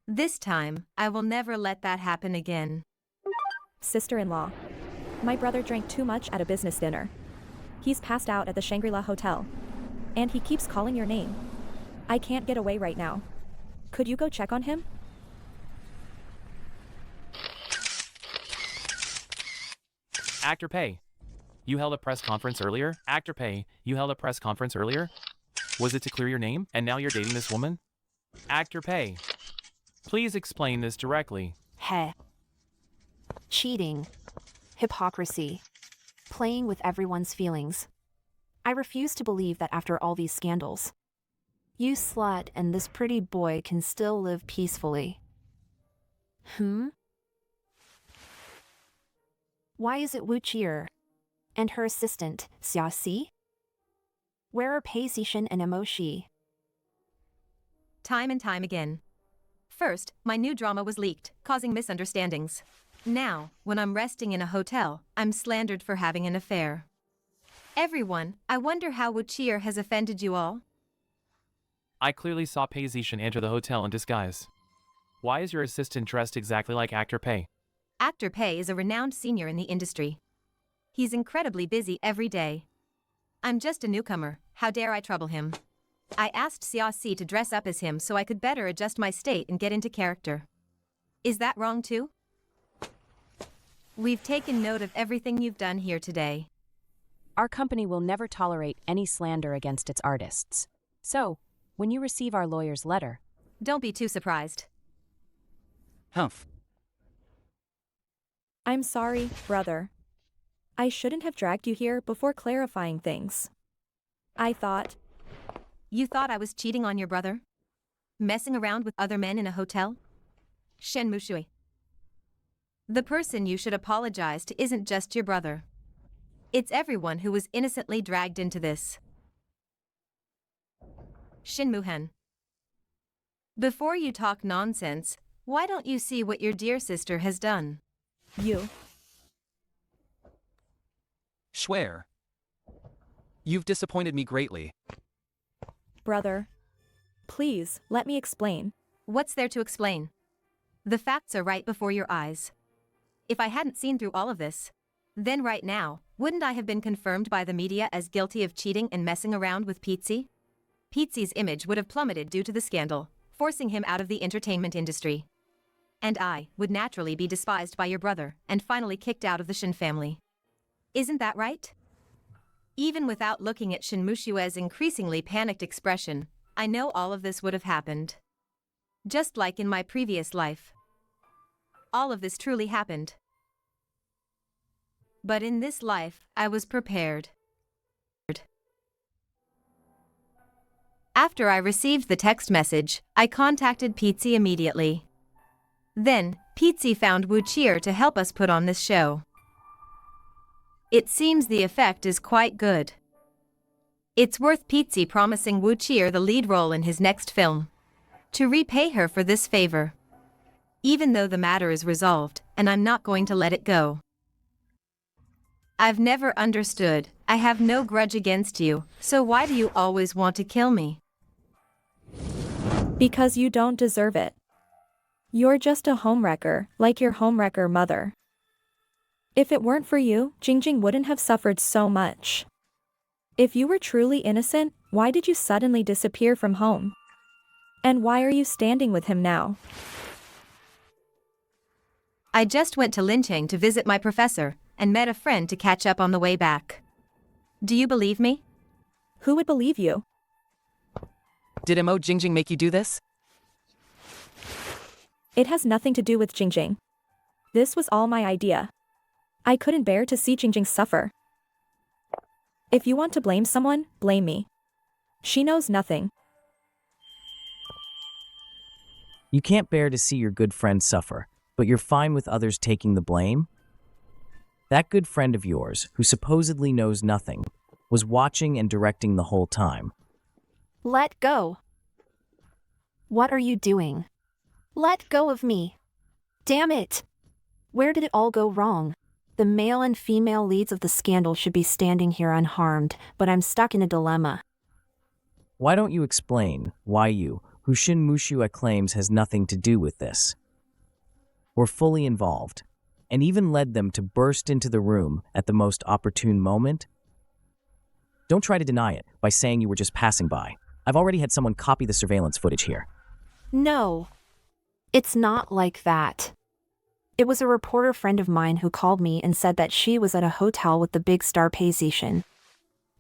S2: This time, I will never let that happen again.
S9: Sister-in-law. My brother drank too much at a business dinner. He's passed out at the Shangri-La Hotel. And he keeps calling your name. I can't get away right now. Could you go check on him?
S5: Actor Pei, you held a press conference earlier? Actor Pei, you held a press conference earlier? Was it to clear your name, and now you're dating this woman? Actor Pei, please explain this directly.
S1: Heh. Cheating. Hypocrisy. Playing with everyone's feelings. I refuse to believe that after all these scandals, you slut and this pretty boy can still live peacefully. Why is it Wu Chier and her assistant, Xia Si? Where are Pei Zixin and Mo Shiyi?
S2: Time and time again. First, my new drama was leaked, causing misunderstandings. Now, when I'm resting in a hotel, I'm slandered for having an affair. Everyone, I wonder how Wu Chier has offended you all?
S5: I clearly saw Pei Zixin enter the hotel in disguise. Why is your assistant dressed exactly like Actor Pei?
S2: Actor Pei is a renowned senior in the industry. He's incredibly busy every day. I'm just a newcomer, how dare I trouble him? I asked Xia Si to dress up as him so I could better adjust my state and get into character. Is that wrong too? We've taken note of everything you've done here today.
S11: Our company will never tolerate any slander against its artists. So, when you receive our lawyer's letter,
S2: don't be too surprised.
S3: Humph.
S9: I'm sorry, brother. I shouldn't have dragged you here before clarifying things. I thought...
S2: You thought I was cheating on your brother? Messing around with other men in a hotel? Mo Shiyi. The person you should apologize to isn't just your brother. It's everyone who was innocently dragged into this. Mo. Before you talk nonsense, why don't you see what your dear sister has done?
S9: You.
S3: Swear. You've disappointed me greatly.
S9: Brother. Please, let me explain.
S2: What's there to explain? The facts are right before your eyes. If I hadn't seen through all of this, then right now, wouldn't I have been confirmed by the media as guilty of cheating and messing around with Pizzi? Pizzi's image would have plummeted due to the scandal, forcing him out of the entertainment industry. And I would naturally be despised by your brother and finally kicked out of the Shin family. Isn't that right? Even without looking at Mo Shiyi's increasingly panicked expression, I know all of this would have happened. Just like in my previous life. All of this truly happened. But in this life, I was prepared. After I received the text message, I contacted Pizzi immediately. Then, Pizzi found Wu Chier to help us put on this show. It seems the effect is quite good. It's worth Pizzi promising Wu Chier the lead role in his next film. To repay her for this favor. Even though the matter is resolved, and I'm not going to let it go. I've never understood. I have no grudge against you, so why do you always want to kill me?
S9: Because you don't deserve it. You're just a homewrecker, like your homewrecker mother. If it weren't for you, Jingjing wouldn't have suffered so much. If you were truly innocent, why did you suddenly disappear from home? And why are you standing with him now?
S2: I just went to Lincheng to visit my professor, and met a friend to catch up on the way back. Do you believe me?
S9: Who would believe you?
S3: Did Mo Jingjing make you do this?
S9: It has nothing to do with Jingjing. This was all my idea. I couldn't bear to see Jingjing suffer. If you want to blame someone, blame me. She knows nothing.
S10: You can't bear to see your good friend suffer, but you're fine with others taking the blame? That good friend of yours, who supposedly knows nothing, was watching and directing the whole time.
S1: Let go. What are you doing? Let go of me. Damn it. Where did it all go wrong? The male and female leads of the scandal should be standing here unharmed, but I'm stuck in a dilemma.
S10: Why don't you explain why you, who Mo Shiyi claims has nothing to do with this, were fully involved, and even led them to burst into the room at the most opportune moment? Don't try to deny it by saying you were just passing by. I've already had someone copy the surveillance footage here.
S1: No. It's not like that. It was a reporter friend of mine who called me and said that she was at a hotel with the big star Paisishan.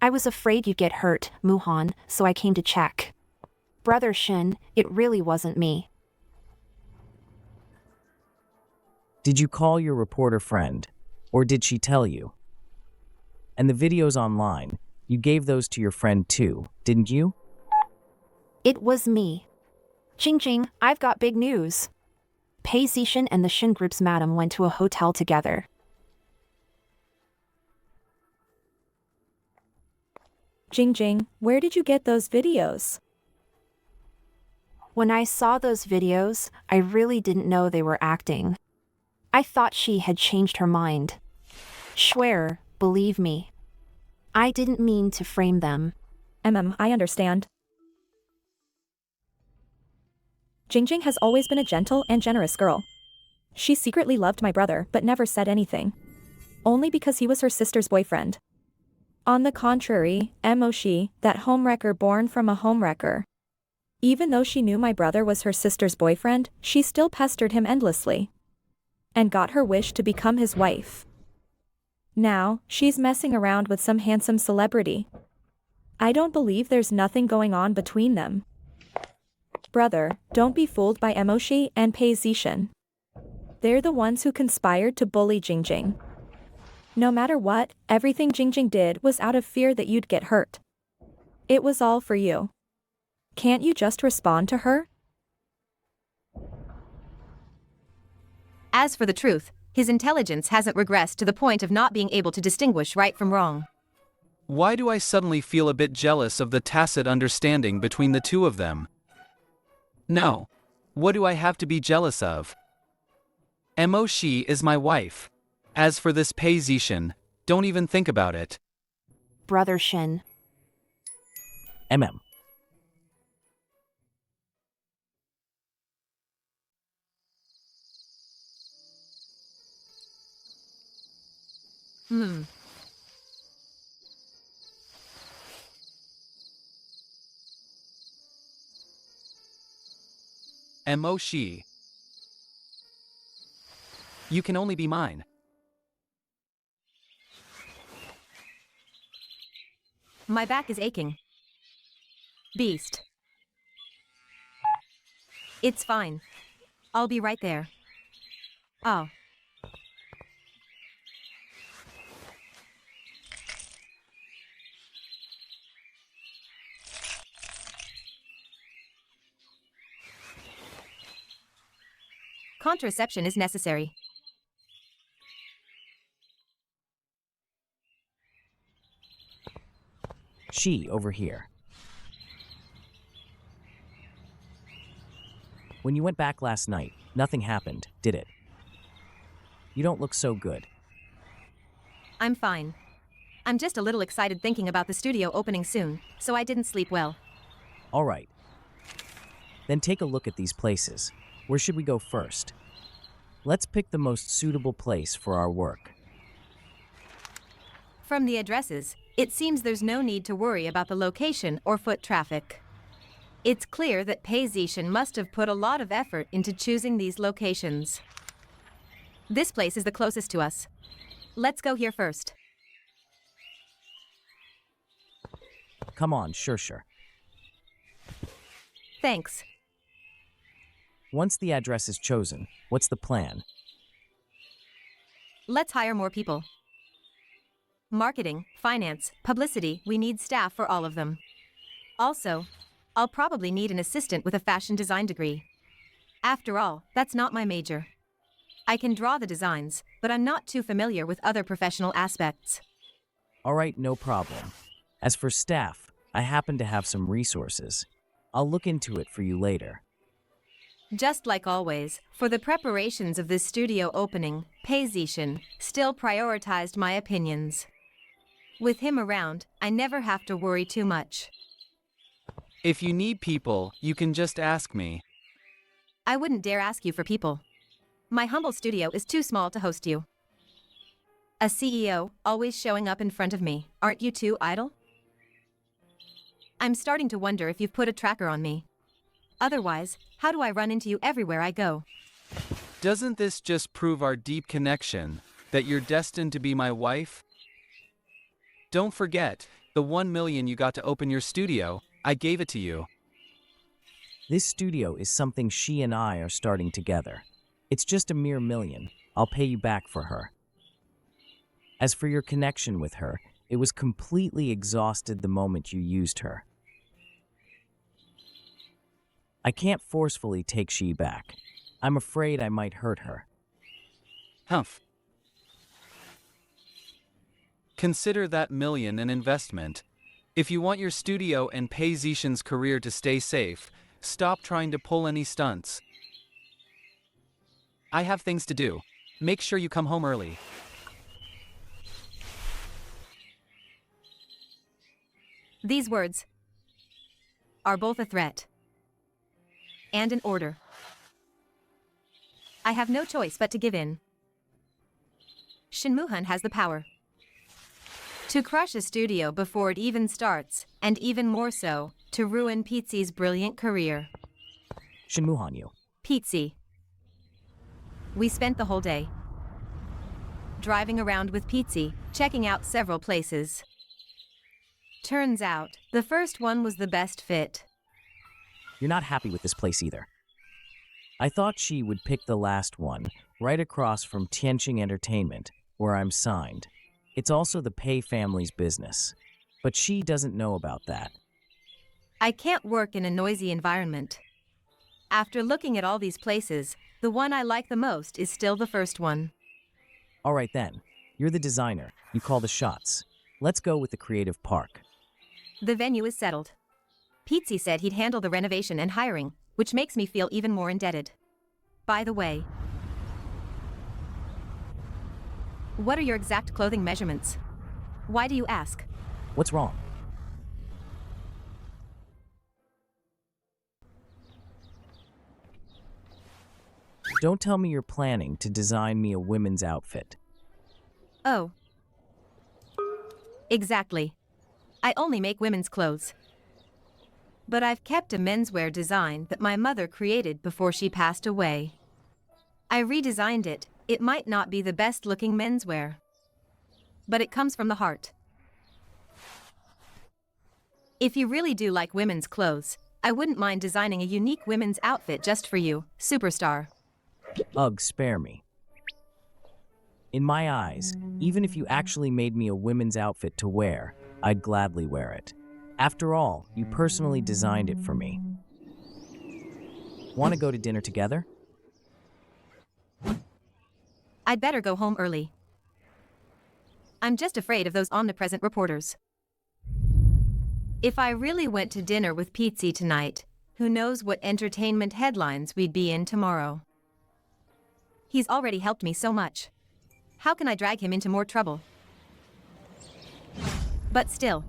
S1: I was afraid you'd get hurt, Muhan, so I came to check. Brother Shin, it really wasn't me.
S10: Did you call your reporter friend, or did she tell you? And the videos online, you gave those to your friend too, didn't you?
S1: It was me. Jing, I've got big news. Paisishan and the Shin Group's madam went to a hotel together.
S9: Jing, where did you get those videos?
S1: When I saw those videos, I really didn't know they were acting. I thought she had changed her mind. Swear, believe me. I didn't mean to frame them.
S9: I understand. Jing has always been a gentle and generous girl. She secretly loved my brother but never said anything. Only because he was her sister's boyfriend. On the contrary, Mo Shiyi, that homewrecker born from a homewrecker. Even though she knew my brother was her sister's boyfriend, she still pestered him endlessly. And got her wish to become his wife. Now, she's messing around with some handsome celebrity. I don't believe there's nothing going on between them. Brother, don't be fooled by Mo Shiyi and Paisishan. They're the ones who conspired to bully Jing. No matter what, everything Jing did was out of fear that you'd get hurt. It was all for you. Can't you just respond to her?
S2: As for the truth, his intelligence hasn't regressed to the point of not being able to distinguish right from wrong.
S3: Why do I suddenly feel a bit jealous of the tacit understanding between the two of them? No. What do I have to be jealous of? Mo Shiyi is my wife. As for this Paisishan, don't even think about it.
S1: Brother Shin.
S10: MM.
S3: Mo Shiyi. You can only be mine.
S2: My back is aching. Beast. It's fine. I'll be right there. Oh. Contraception is necessary.
S10: She over here. When you went back last night, nothing happened, did it? You don't look so good.
S2: I'm fine. I'm just a little excited thinking about the studio opening soon, so I didn't sleep well.
S10: All right. Then take a look at these places. Where should we go first? Let's pick the most suitable place for our work.
S2: From the addresses, it seems there's no need to worry about the location or foot traffic. It's clear that Paisishan must have put a lot of effort into choosing these locations. This place is the closest to us. Let's go here first.
S10: Come on, sure.
S2: Thanks.
S10: Once the address is chosen, what's the plan?
S2: Let's hire more people. Marketing, finance, publicity, we need staff for all of them. Also, I'll probably need an assistant with a fashion design degree. After all, that's not my major. I can draw the designs, but I'm not too familiar with other professional aspects.
S10: All right, no problem. As for staff, I happen to have some resources. I'll look into it for you later.
S2: Just like always, for the preparations of this studio opening, Paisishan still prioritized my opinions. With him around, I never have to worry too much.
S3: If you need people, you can just ask me.
S2: I wouldn't dare ask you for people. My humble studio is too small to host you. A CEO, always showing up in front of me. Aren't you too idle? I'm starting to wonder if you've put a tracker on me. Otherwise, how do I run into you everywhere I go?
S3: Doesn't this just prove our deep connection, that you're destined to be my wife? Don't forget, the 1 million you got to open your studio, I gave it to you.
S10: This studio is something she and I are starting together. It's just a mere million. I'll pay you back for her. As for your connection with her, it was completely exhausted the moment you used her. I can't forcefully take she back. I'm afraid I might hurt her.
S3: Humph. Consider that million an investment. If you want your studio and Pei Zishan's career to stay safe, stop trying to pull any stunts. I have things to do. Make sure you come home early.
S2: These words are both a threat and an order. I have no choice but to give in. Shin Moo-hun has the power to crush a studio before it even starts, and even more so, to ruin Pitzi's brilliant career.
S10: Shin Moo-hun you.
S2: Pitzi. We spent the whole day driving around with Pitzi, checking out several places. Turns out, the first one was the best fit.
S10: You're not happy with this place either. I thought she would pick the last one, right across from Tianqing Entertainment, where I'm signed. It's also the Pei family's business. But she doesn't know about that.
S2: I can't work in a noisy environment. After looking at all these places, the one I like the most is still the first one.
S10: All right then. You're the designer. You call the shots. Let's go with the creative park.
S2: The venue is settled. Pitzi said he'd handle the renovation and hiring, which makes me feel even more indebted. By the way, what are your exact clothing measurements? Why do you ask?
S10: What's wrong? Don't tell me you're planning to design me a women's outfit.
S2: Oh. Exactly. I only make women's clothes. But I've kept a menswear design that my mother created before she passed away. I redesigned it. It might not be the best-looking menswear, but it comes from the heart. If you really do like women's clothes, I wouldn't mind designing a unique women's outfit just for you, superstar.
S10: Ugh, spare me. In my eyes, even if you actually made me a women's outfit to wear, I'd gladly wear it. After all, you personally designed it for me. Want to go to dinner together?
S2: I'd better go home early. I'm just afraid of those omnipresent reporters. If I really went to dinner with Pitzi tonight, who knows what entertainment headlines we'd be in tomorrow. He's already helped me so much. How can I drag him into more trouble? But still,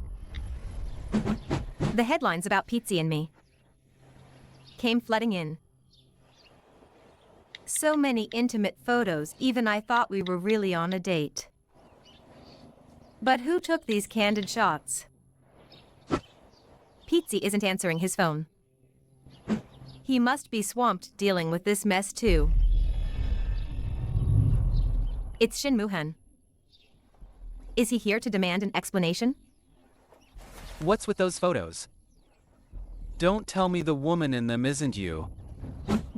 S2: the headlines about Pitzi and me came flooding in. So many intimate photos, even I thought we were really on a date. But who took these candid shots? Pitzi isn't answering his phone. He must be swamped dealing with this mess too. It's Shin Moo-hun. Is he here to demand an explanation?
S3: What's with those photos? Don't tell me the woman in them isn't you.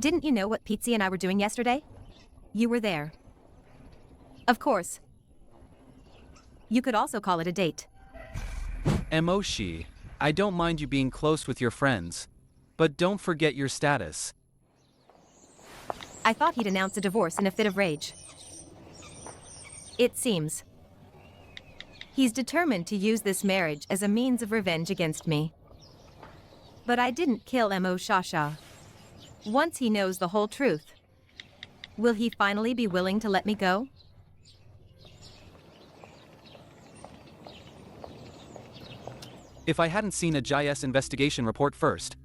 S2: Didn't you know what Pitzi and I were doing yesterday? You were there. Of course. You could also call it a date.
S3: Mo Shiyi, I don't mind you being close with your friends, but don't forget your status.
S2: I thought he'd announce a divorce in a fit of rage. It seems he's determined to use this marriage as a means of revenge against me. But I didn't kill Mo Shiyi. Once he knows the whole truth, will he finally be willing to let me go?
S3: If I hadn't seen a JIS investigation report first,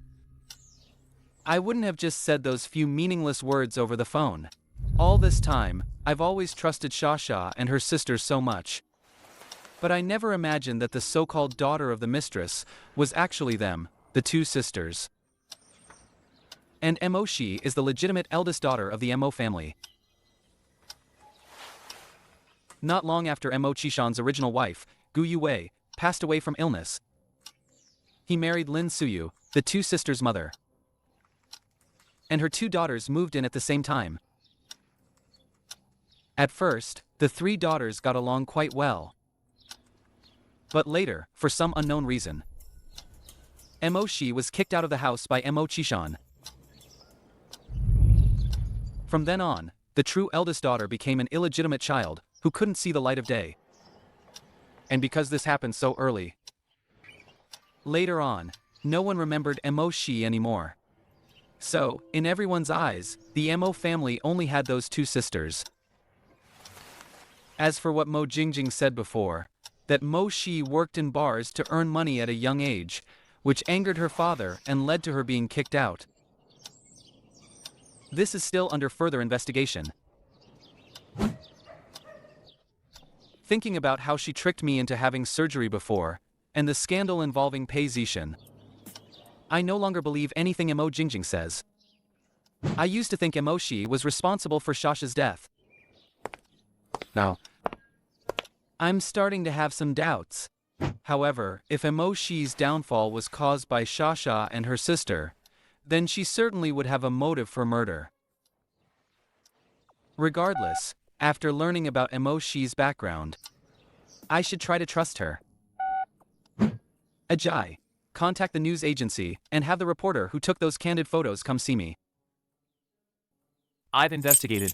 S3: I wouldn't have just said those few meaningless words over the phone. All this time, I've always trusted Shasha and her sister so much. But I never imagined that the so-called daughter of the mistress was actually them, the two sisters. And Mo Shiyi is the legitimate eldest daughter of the Mo family. Not long after Mo Chishan's original wife, Gu Yuwei, passed away from illness, he married Lin Suyu, the two sisters' mother. And her two daughters moved in at the same time. At first, the three daughters got along quite well. But later, for some unknown reason, Mo Shiyi was kicked out of the house by Mo Chishan. From then on, the true eldest daughter became an illegitimate child who couldn't see the light of day. And because this happened so early, later on, no one remembered Mo Shiyi anymore. So, in everyone's eyes, the Mo family only had those two sisters. As for what Mo Jingjing said before, that Mo Shiyi worked in bars to earn money at a young age, which angered her father and led to her being kicked out. This is still under further investigation. Thinking about how she tricked me into having surgery before, and the scandal involving Pei Zishan, I no longer believe anything Mo Jingjing says. I used to think Mo Shiyi was responsible for Shasha's death. Now, I'm starting to have some doubts. However, if Mo Shiyi's downfall was caused by Shasha and her sister, then she certainly would have a motive for murder. Regardless, after learning about Mo Shiyi's background, I should try to trust her. Ajay, contact the news agency and have the reporter who took those candid photos come see me.
S5: I've investigated.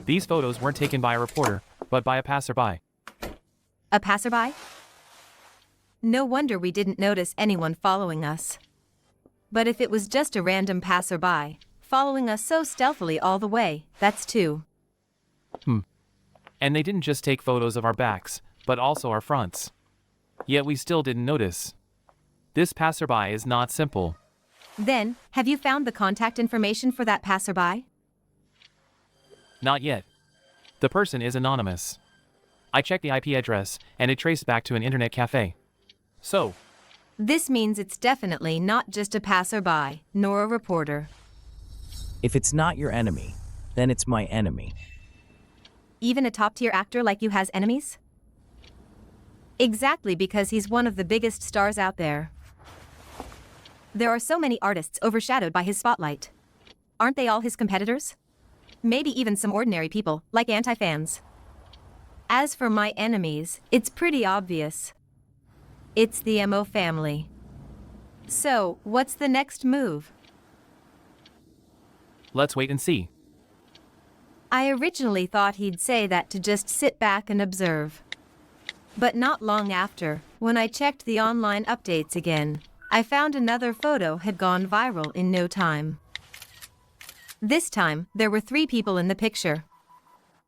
S5: These photos weren't taken by a reporter, but by a passerby.
S2: A passerby? No wonder we didn't notice anyone following us. But if it was just a random passerby, following us so stealthily all the way, that's two.
S5: And they didn't just take photos of our backs, but also our fronts. Yet we still didn't notice. This passerby is not simple.
S2: Then, have you found the contact information for that passerby?
S5: Not yet. The person is anonymous. I checked the IP address, and it traced back to an internet cafe. So,
S2: this means it's definitely not just a passerby, nor a reporter.
S10: If it's not your enemy, then it's my enemy.
S2: Even a top-tier actor like you has enemies? Exactly, because he's one of the biggest stars out there. There are so many artists overshadowed by his spotlight. Aren't they all his competitors? Maybe even some ordinary people, like anti-fans. As for my enemies, it's pretty obvious. It's the Mo family. So, what's the next move?
S5: let's wait and see.
S2: I originally thought he'd say that to just sit back and observe. But not long after, when I checked the online updates again, I found another photo had gone viral in no time. This time, there were 3 people in the picture.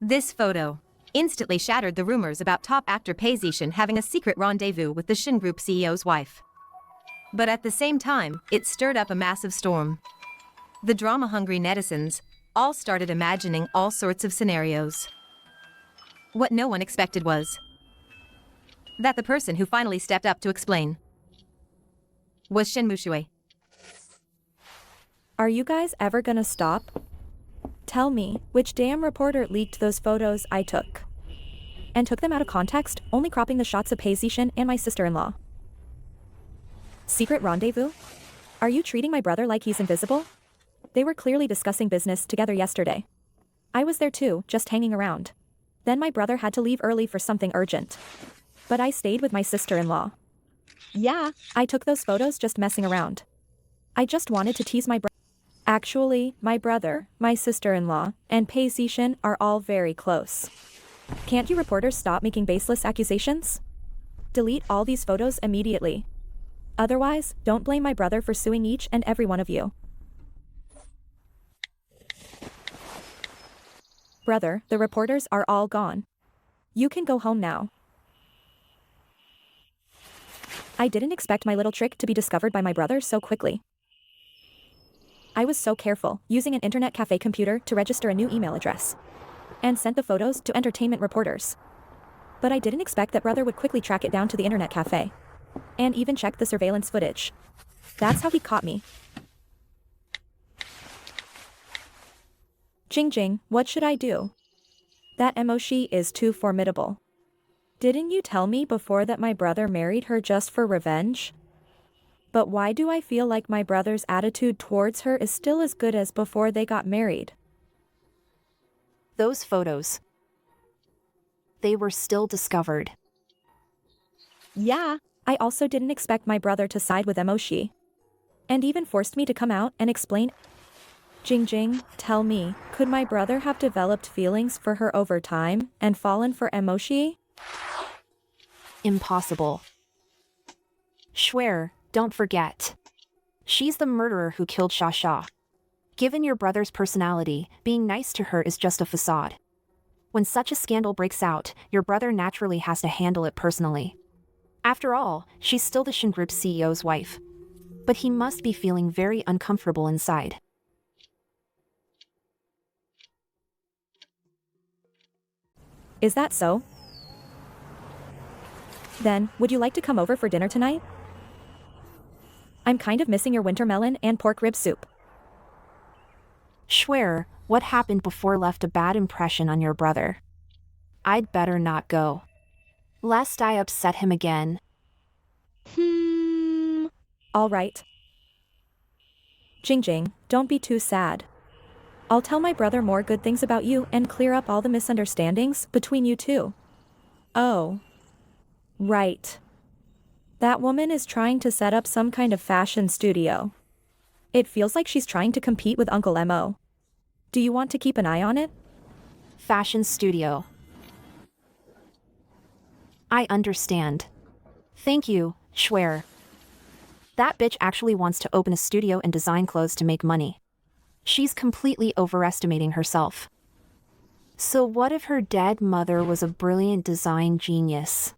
S2: This photo instantly shattered the rumors about top actor Pei Zishan having a secret rendezvous with the Shin Group CEO's wife. But at the same time, it stirred up a massive storm. The drama-hungry netizens all started imagining all sorts of scenarios. What no one expected was that the person who finally stepped up to explain was Shin Mushui.
S9: Are you guys ever gonna stop? Tell me, which damn reporter leaked those photos I took? And took them out of context, only cropping the shots of Pei Zishan and my sister-in-law. Secret rendezvous? Are you treating my brother like he's invisible? They were clearly discussing business together yesterday. I was there too, just hanging around. Then my brother had to leave early for something urgent. But I stayed with my sister-in-law. Yeah, I took those photos just messing around. I just wanted to tease my brother. Actually, my brother, my sister-in-law, and Pei Zishan are all very close. Can't you reporters stop making baseless accusations? Delete all these photos immediately. Otherwise, don't blame my brother for suing each and every one of you. Brother, the reporters are all gone. You can go home now. I didn't expect my little trick to be discovered by my brother so quickly. I was so careful, using an internet cafe computer to register a new email address. And sent the photos to entertainment reporters. But I didn't expect that brother would quickly track it down to the internet cafe. And even check the surveillance footage. That's how he caught me. Jing, what should I do? That Mo Shiyi is too formidable. Didn't you tell me before that my brother married her just for revenge? But why do I feel like my brother's attitude towards her is still as good as before they got married?
S1: Those photos. They were still discovered.
S9: Yeah, I also didn't expect my brother to side with Mo Shiyi. And even forced me to come out and explain. Jing, tell me, could my brother have developed feelings for her over time and fallen for Mo Shiyi?
S1: Impossible. Swear, don't forget. She's the murderer who killed Sha. Given your brother's personality, being nice to her is just a facade. When such a scandal breaks out, your brother naturally has to handle it personally. After all, she's still the Shin Group CEO's wife. But he must be feeling very uncomfortable inside.
S9: Is that so? Then, would you like to come over for dinner tonight? I'm kind of missing your winter melon and pork rib soup.
S1: Swear, what happened before left a bad impression on your brother. I'd better not go. Lest I upset him again.
S9: All right. Jing, don't be too sad. I'll tell my brother more good things about you and clear up all the misunderstandings between you two. Oh. Right. That woman is trying to set up some kind of fashion studio. It feels like she's trying to compete with Uncle Mo. Do you want to keep an eye on it?
S1: Fashion studio. I understand. Thank you, swear. That bitch actually wants to open a studio and design clothes to make money. She's completely overestimating herself. So what if her dead mother was a brilliant design genius?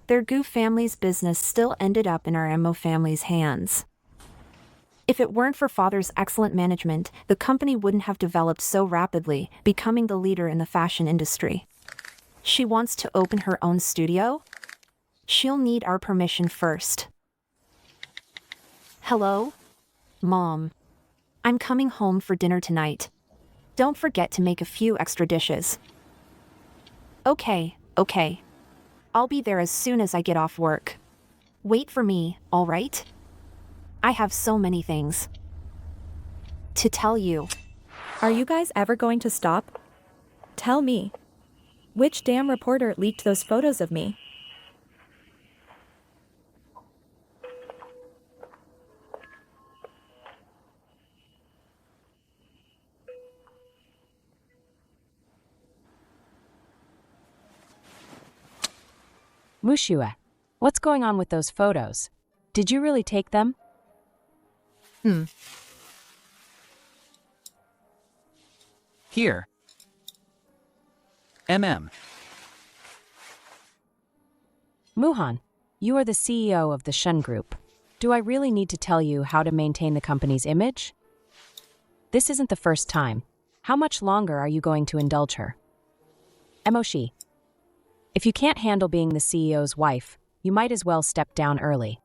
S1: Their Gu family's business still ended up in our Mo family's hands. If it weren't for father's excellent management, the company wouldn't have developed so rapidly, becoming the leader in the fashion industry. She wants to open her own studio? She'll need our permission first. Hello? Mom. I'm coming home for dinner tonight. Don't forget to make a few extra dishes. Okay. I'll be there as soon as I get off work. Wait for me, all right? I have so many things to tell you.
S9: Are you guys ever going to stop? Tell me. Which damn reporter leaked those photos of me?
S11: Mo Shiyi, what's going on with those photos? Did you really take them?
S3: Here.
S11: Muhan, you are the CEO of the Shun Group. Do I really need to tell you how to maintain the company's image? This isn't the first time. How much longer are you going to indulge her? Mo Shiyi, if you can't handle being the CEO's wife, you might as well step down early.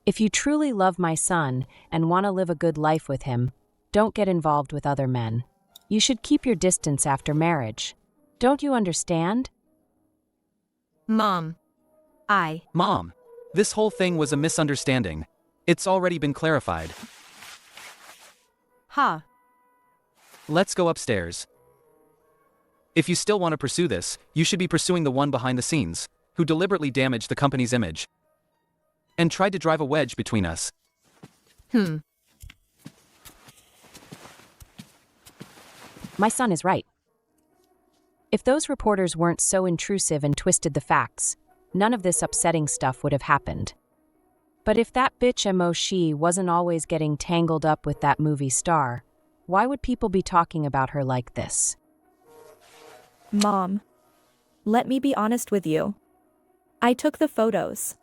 S11: If you truly love my son and want to live a good life with him, don't get involved with other men. You should keep your distance after marriage. Don't you understand?
S2: Mom.
S3: Mom, this whole thing was a misunderstanding. It's already been clarified. Let's go upstairs. If you still want to pursue this, you should be pursuing the one behind the scenes, who deliberately damaged the company's image and tried to drive a wedge between us.
S11: My son is right. If those reporters weren't so intrusive and twisted the facts, none of this upsetting stuff would have happened. But if that bitch Mo Shiyi wasn't always getting tangled up with that movie star, why would people be talking about her like this?
S9: Mom. Let me be honest with you. I took the photos.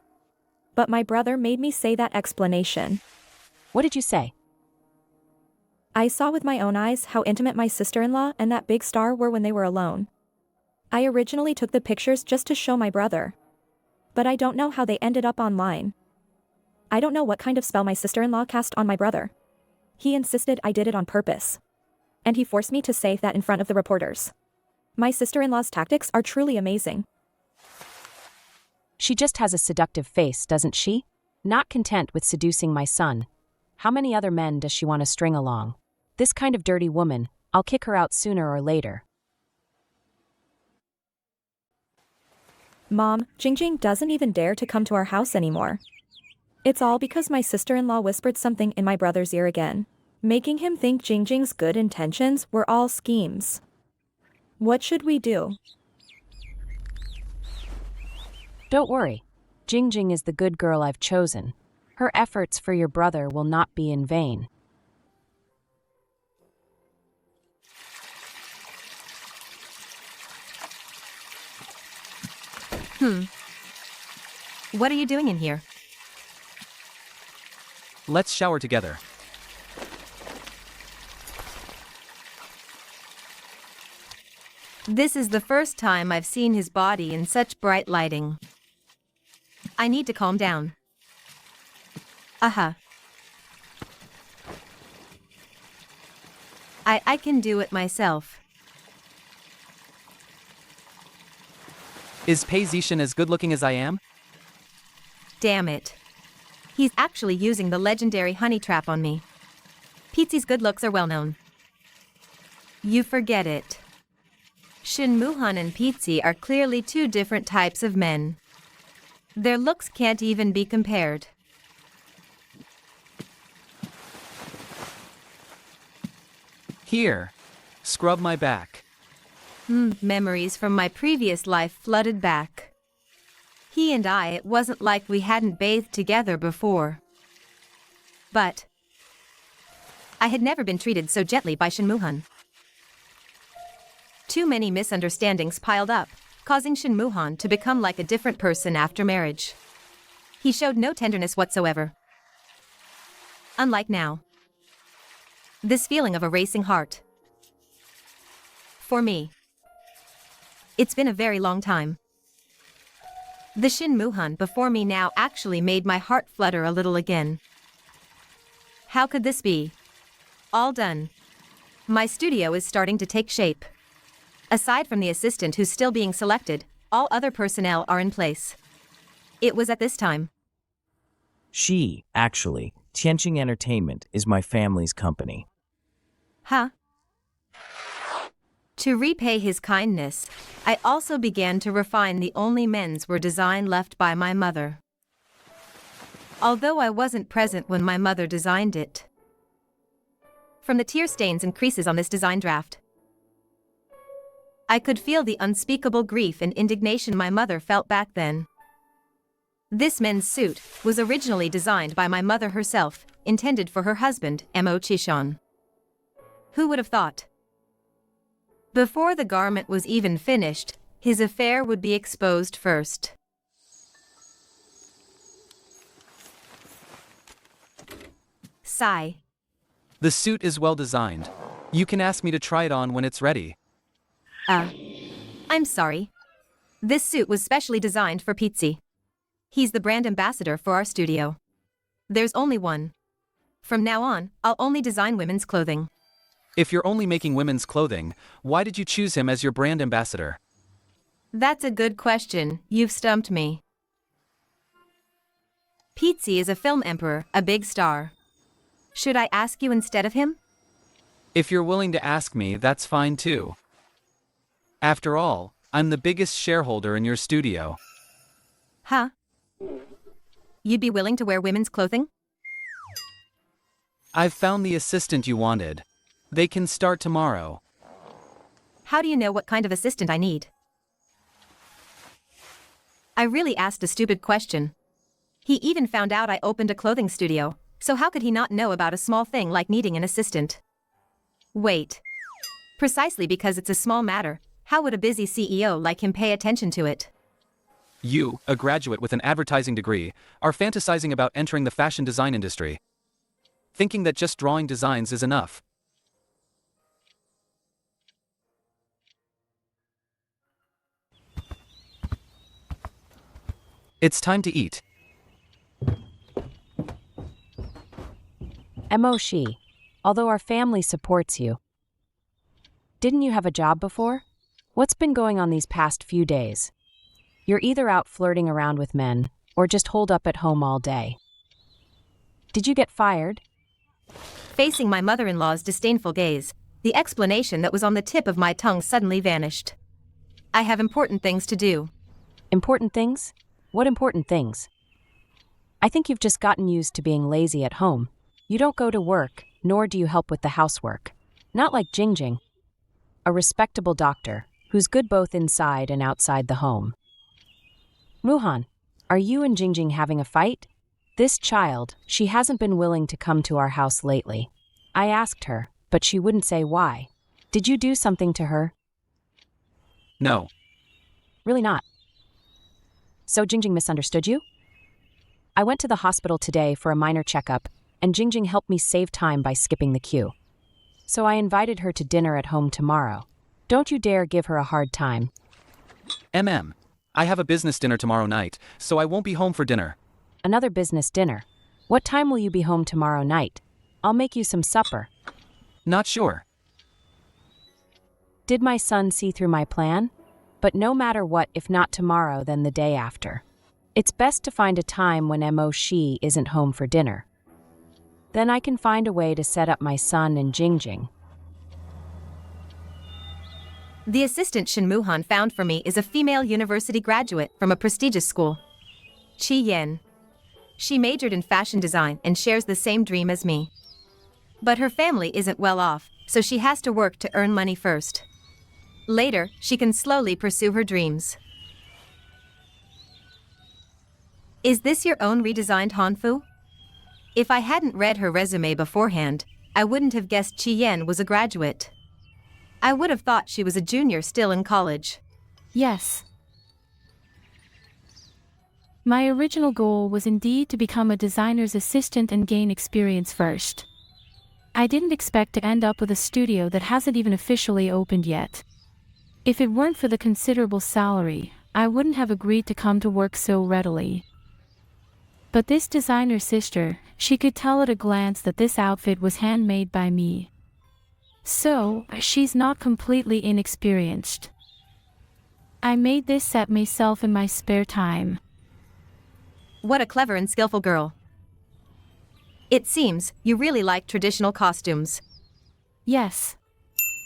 S9: But my brother made me say that explanation.
S11: What did you say?
S9: I saw with my own eyes how intimate my sister-in-law and that big star were when they were alone. I originally took the pictures just to show my brother. But I don't know how they ended up online. I don't know what kind of spell my sister-in-law cast on my brother. He insisted I did it on purpose. And he forced me to say that in front of the reporters. My sister-in-law's tactics are truly amazing.
S11: She just has a seductive face, doesn't she? Not content with seducing my son. How many other men does she want to string along? This kind of dirty woman, I'll kick her out sooner or later.
S9: Mom, Jingjing doesn't even dare to come to our house anymore. It's all because my sister-in-law whispered something in my brother's ear again, making him think Jingjing's good intentions were all schemes. What should we do?
S11: Don't worry. Jingjing is the good girl I've chosen. Her efforts for your brother will not be in vain.
S2: What are you doing in here?
S3: Let's shower together.
S2: This is the first time I've seen his body in such bright lighting. I need to calm down. I can do it myself.
S3: Is Pei Zishan as good looking as I am?
S2: Damn it. He's actually using the legendary honey trap on me. Pizzi's good looks are well known. You forget it. Shin Muhan and Pizzi are clearly two different types of men. Their looks can't even be compared.
S3: Here. Scrub my back.
S2: Memories from my previous life flooded back. He and I, it wasn't like we hadn't bathed together before. But I had never been treated so gently by Shin Muhan. Too many misunderstandings piled up, causing Shin Muhan to become like a different person after marriage. He showed no tenderness whatsoever. Unlike now. This feeling of a racing heart. For me, it's been a very long time. The Shin Muhan before me now actually made my heart flutter a little again. How could this be? All done. My studio is starting to take shape. Aside from the assistant who's still being selected, all other personnel are in place. It was at this time.
S10: Actually, Tianqing Entertainment is my family's company.
S2: Huh? To repay his kindness, I also began to refine the only menswear design left by my mother. Although I wasn't present when my mother designed it. From the tear stains and creases on this design draft, I could feel the unspeakable grief and indignation my mother felt back then. This men's suit was originally designed by my mother herself, intended for her husband, Mo Shiyi. Who would have thought? Before the garment was even finished, his affair would be exposed first. Sigh.
S3: The suit is well designed. You can ask me to try it on when it's ready.
S2: I'm sorry. This suit was specially designed for Pizzi. He's the brand ambassador for our studio. There's only one. From now on, I'll only design women's clothing.
S3: If you're only making women's clothing, why did you choose him as your brand ambassador?
S2: That's a good question. You've stumped me. Pizzi is a film emperor, a big star. Should I ask you instead of him?
S3: If you're willing to ask me, that's fine too. After all, I'm the biggest shareholder in your studio.
S2: Huh? You'd be willing to wear women's clothing?
S3: I've found the assistant you wanted. They can start tomorrow.
S2: How do you know what kind of assistant I need? I really asked a stupid question. He even found out I opened a clothing studio, so how could he not know about a small thing like needing an assistant? Wait. Precisely because it's a small matter, how would a busy CEO like him pay attention to it?
S3: You, a graduate with an advertising degree, are fantasizing about entering the fashion design industry. Thinking that just drawing designs is enough. It's time to eat.
S11: Mo Shiyi, although our family supports you. Didn't you have a job before? What's been going on these past few days? You're either out flirting around with men, or just holed up at home all day. Did you get fired?
S2: Facing my mother-in-law's disdainful gaze, the explanation that was on the tip of my tongue suddenly vanished. I have important things to do.
S11: Important things? What important things? I think you've just gotten used to being lazy at home. You don't go to work, nor do you help with the housework. Not like Jingjing, a respectable doctor who's good both inside and outside the home. Muhan, are you and Jingjing having a fight? This child, she hasn't been willing to come to our house lately. I asked her, but she wouldn't say why. Did you do something to her?
S3: No.
S11: Really not. So Jingjing misunderstood you? I went to the hospital today for a minor checkup, and Jingjing helped me save time by skipping the queue. So I invited her to dinner at home tomorrow. Don't you dare give her a hard time.
S3: I have a business dinner tomorrow night, so I won't be home for dinner.
S11: Another business dinner. What time will you be home tomorrow night? I'll make you some supper.
S3: Not sure.
S11: Did my son see through my plan? But no matter what, if not tomorrow, then the day after. It's best to find a time when Mo Shiyi isn't home for dinner. Then I can find a way to set up my son and Jingjing.
S2: The assistant Shin Muhan found for me is a female university graduate from a prestigious school. Chi Yen. She majored in fashion design and shares the same dream as me. But her family isn't well off, so she has to work to earn money first. Later, she can slowly pursue her dreams. Is this your own redesigned Hanfu? If I hadn't read her resume beforehand, I wouldn't have guessed Chi Yen was a graduate. I would have thought she was a junior still in college.
S14: Yes. My original goal was indeed to become a designer's assistant and gain experience first. I didn't expect to end up with a studio that hasn't even officially opened yet. If it weren't for the considerable salary, I wouldn't have agreed to come to work so readily. But this designer sister, she could tell at a glance that this outfit was handmade by me. So, she's not completely inexperienced. I made this set myself in my spare time.
S2: What a clever and skillful girl. It seems you really like traditional costumes.
S14: Yes.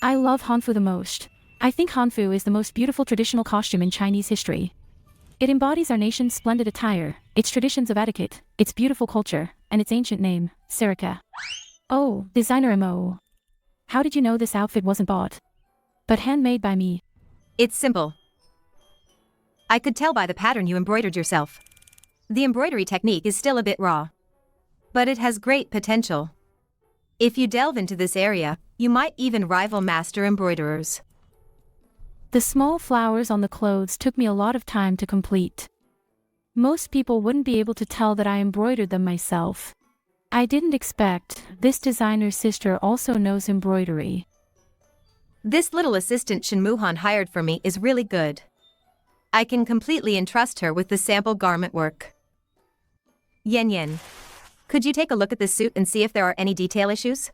S14: I love Hanfu the most. I think Hanfu is the most beautiful traditional costume in Chinese history. It embodies our nation's splendid attire, its traditions of etiquette, its beautiful culture, and its ancient name, Sarika. Oh, designer Mo. How did you know this outfit wasn't bought, but handmade by me?
S2: It's simple. I could tell by the pattern you embroidered yourself. The embroidery technique is still a bit raw, but it has great potential. If you delve into this area, you might even rival master embroiderers.
S14: The small flowers on the clothes took me a lot of time to complete. Most people wouldn't be able to tell that I embroidered them myself. I didn't expect this designer's sister also knows embroidery.
S2: This little assistant Shin Muhan hired for me is really good. I can completely entrust her with the sample garment work. Yen, could you take a look at this suit and see if there are any detail issues?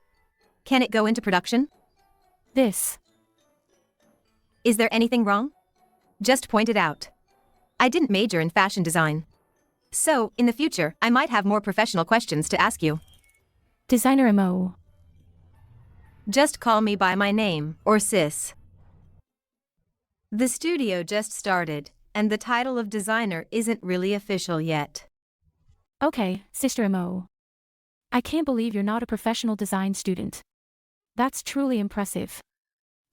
S2: Can it go into production?
S14: This.
S2: Is there anything wrong? Just point it out. I didn't major in fashion design. So, in the future, I might have more professional questions to ask you.
S14: Designer Mo.
S2: Just call me by my name, or sis. The studio just started, and the title of designer isn't really official yet.
S14: Okay, Sister Mo. I can't believe you're not a professional design student. That's truly impressive.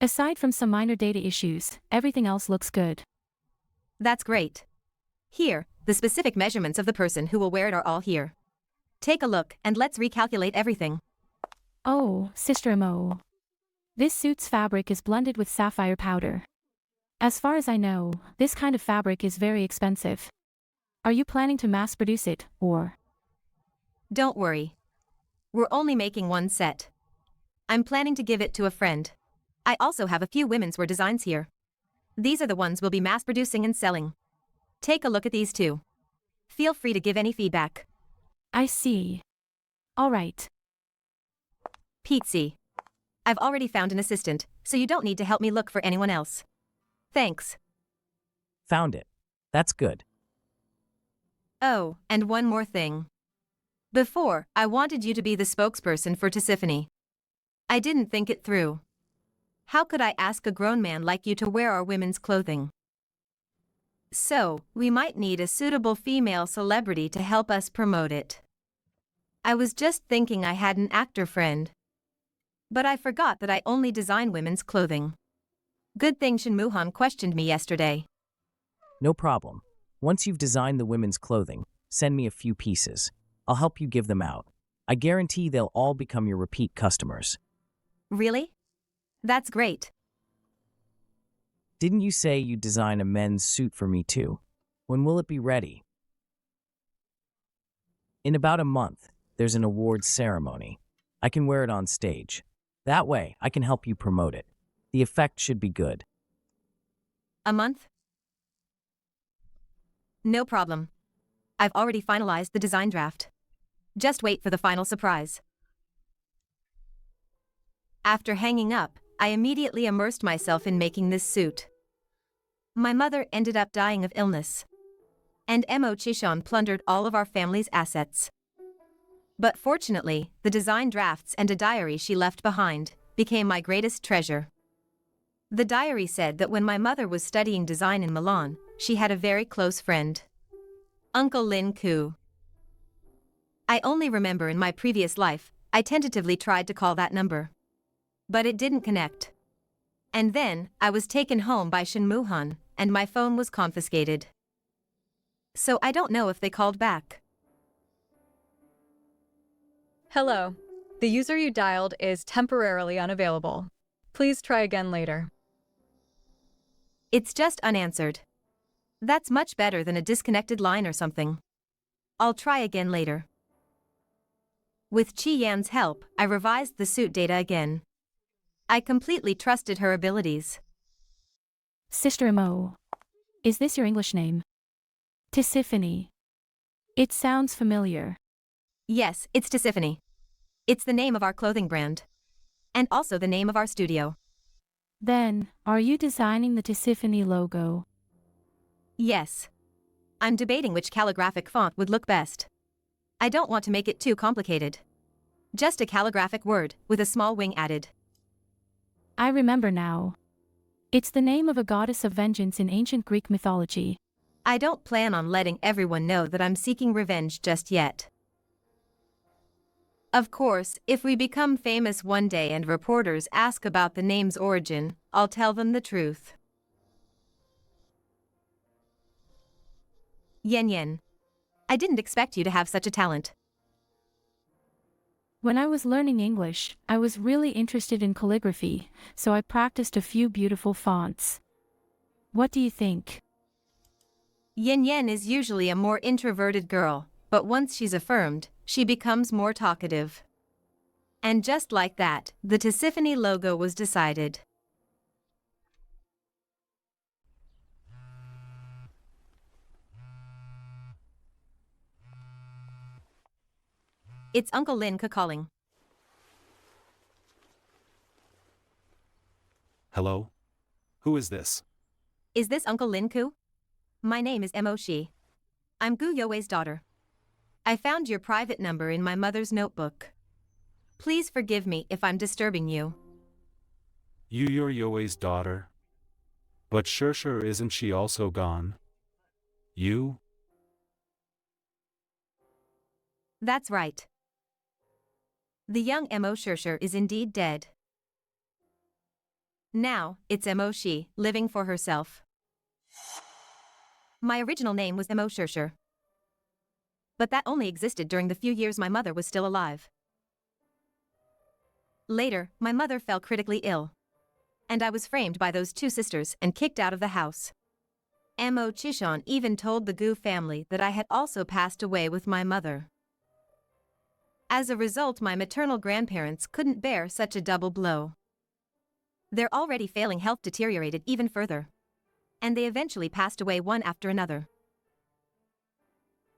S14: Aside from some minor data issues, everything else looks good.
S2: That's great. Here, the specific measurements of the person who will wear it are all here. Take a look, and let's recalculate everything.
S14: Oh, Sister Mo. This suit's fabric is blended with sapphire powder. As far as I know, this kind of fabric is very expensive. Are you planning to mass produce it, or?
S2: Don't worry. We're only making one set. I'm planning to give it to a friend. I also have a few women's wear designs here. These are the ones we'll be mass producing and selling. Take a look at these two. Feel free to give any feedback.
S14: I see. All right.
S2: Pete, I've already found an assistant, so you don't need to help me look for anyone else. Thanks.
S10: Found it. That's good.
S2: Oh, and one more thing. Before, I wanted you to be the spokesperson for Tiffany. I didn't think it through. How could I ask a grown man like you to wear our women's clothing? So, we might need a suitable female celebrity to help us promote it. I was just thinking I had an actor friend. But I forgot that I only design women's clothing. Good thing Shin Moo-han questioned me yesterday.
S10: No problem. Once you've designed the women's clothing, send me a few pieces. I'll help you give them out. I guarantee they'll all become your repeat customers.
S2: Really? That's great.
S10: Didn't you say you'd design a men's suit for me too? When will it be ready? In about a month, there's an awards ceremony. I can wear it on stage. That way, I can help you promote it. The effect should be good.
S2: A month? No problem. I've already finalized the design draft. Just wait for the final surprise. After hanging up, I immediately immersed myself in making this suit. My mother ended up dying of illness. And Mo Shiyi plundered all of our family's assets. But fortunately, the design drafts and a diary she left behind became my greatest treasure. The diary said that when my mother was studying design in Milan, she had a very close friend. Uncle Lin Ku. I only remember in my previous life, I tentatively tried to call that number. But it didn't connect. And then, I was taken home by Shin Moo-han, and my phone was confiscated. So I don't know if they called back.
S4: Hello. The user you dialed is temporarily unavailable. Please try again later.
S2: It's just unanswered. That's much better than a disconnected line or something. I'll try again later. With Chi Yan's help, I revised the suit data again. I completely trusted her abilities.
S14: Sister Mo. Is this your English name? Tiffany. It sounds familiar.
S2: Yes, it's Tiffany. It's the name of our clothing brand. And also the name of our studio.
S14: Then, are you designing the Tiffany logo?
S2: Yes. I'm debating which calligraphic font would look best. I don't want to make it too complicated. Just a calligraphic word, with a small wing added.
S14: I remember now. It's the name of a goddess of vengeance in ancient Greek mythology.
S2: I don't plan on letting everyone know that I'm seeking revenge just yet. Of course, if we become famous one day and reporters ask about the name's origin, I'll tell them the truth. Yen, I didn't expect you to have such a talent.
S14: When I was learning English, I was really interested in calligraphy, so I practiced a few beautiful fonts. What do you think?
S2: Yen is usually a more introverted girl, but once she's affirmed, she becomes more talkative. And just like that, the Tiffany logo was decided. It's Uncle Lin calling.
S6: Hello? Who is this?
S2: Is this Uncle Lin Ku? My name is Mo Shiyi. I'm Gu Youwei's daughter. I found your private number in my mother's notebook. Please forgive me if I'm disturbing you.
S6: You're Youwei's daughter. But sure isn't she also gone? You?
S2: That's right. The young Mo Shiyi is indeed dead. Now, it's Mo Shiyi, living for herself. My original name was Mo Shiyi. But that only existed during the few years my mother was still alive. Later, my mother fell critically ill. And I was framed by those two sisters and kicked out of the house. Mo Shiyi even told the Gu family that I had also passed away with my mother. As a result, my maternal grandparents couldn't bear such a double blow. Their already failing health deteriorated even further. And they eventually passed away one after another.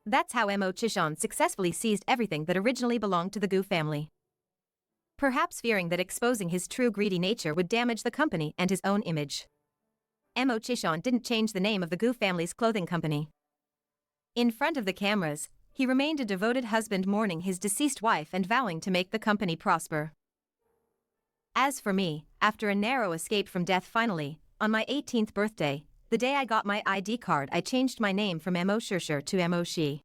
S2: That's how Mo Shiyi successfully seized everything that originally belonged to the Gu family. Perhaps fearing that exposing his true greedy nature would damage the company and his own image. Mo Shiyi didn't change the name of the Gu family's clothing company. In front of the cameras, he remained a devoted husband mourning his deceased wife and vowing to make the company prosper. As for me, after a narrow escape from death finally, on my 18th birthday, the day I got my ID card, I changed my name from Mo Shiyi to Mo Shiyi.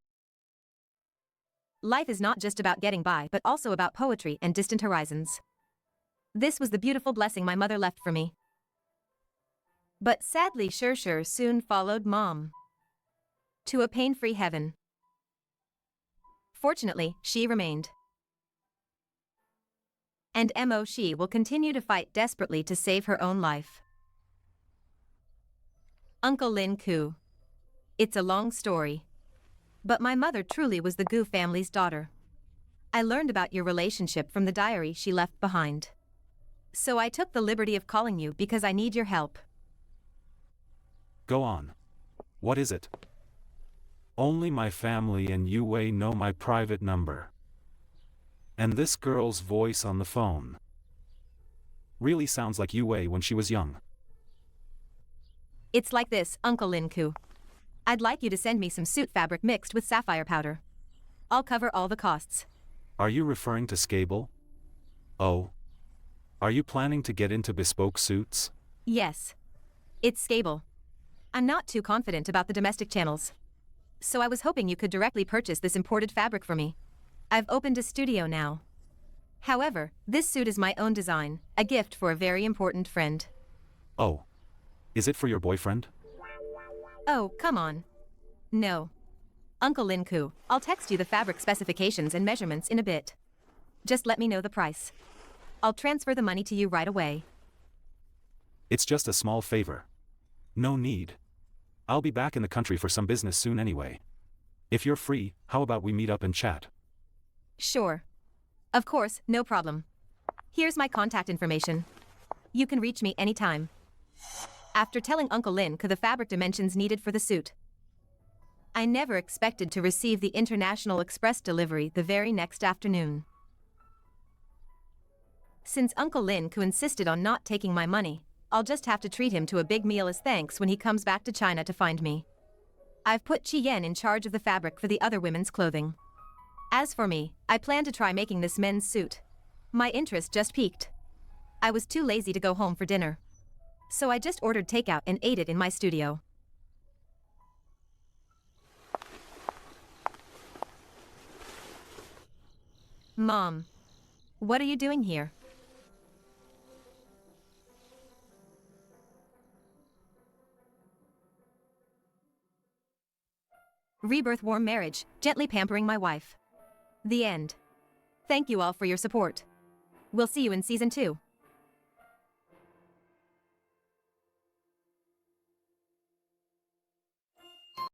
S2: Life is not just about getting by but also about poetry and distant horizons. This was the beautiful blessing my mother left for me. But sadly Shiyi soon followed Mom to a pain-free heaven. Fortunately, she remained. And Mo Shiyi will continue to fight desperately to save her own life. Uncle Lin Ku. It's a long story. But my mother truly was the Gu family's daughter. I learned about your relationship from the diary she left behind. So I took the liberty of calling you because I need your help.
S6: Go on. What is it? Only my family and Yue know my private number. And this girl's voice on the phone really sounds like Yue when she was young.
S2: It's like this, Uncle Lin Ku. I'd like you to send me some suit fabric mixed with sapphire powder. I'll cover all the costs.
S6: Are you referring to Scable? Oh. Are you planning to get into bespoke suits?
S2: Yes. It's Scable. I'm not too confident about the domestic channels. So I was hoping you could directly purchase this imported fabric for me. I've opened a studio now. However, this suit is my own design, a gift for a very important friend.
S6: Oh. Is it for your boyfriend?
S2: Oh, come on. No. Uncle Lin Ku, I'll text you the fabric specifications and measurements in a bit. Just let me know the price. I'll transfer the money to you right away.
S6: It's just a small favor. No need. I'll be back in the country for some business soon anyway. If you're free, how about we meet up and chat?
S2: Sure. Of course, no problem. Here's my contact information. You can reach me anytime. After telling Uncle Lin Ku the fabric dimensions needed for the suit, I never expected to receive the international express delivery the very next afternoon. Since Uncle Lin Ku insisted on not taking my money, I'll just have to treat him to a big meal as thanks when he comes back to China to find me. I've put Chi Yan in charge of the fabric for the other women's clothing. As for me, I plan to try making this men's suit. My interest just piqued. I was too lazy to go home for dinner. So I just ordered takeout and ate it in my studio. Mom, what are you doing here? Rebirth warm marriage, gently pampering my wife. The end. Thank you all for your support. We'll see you in season 2.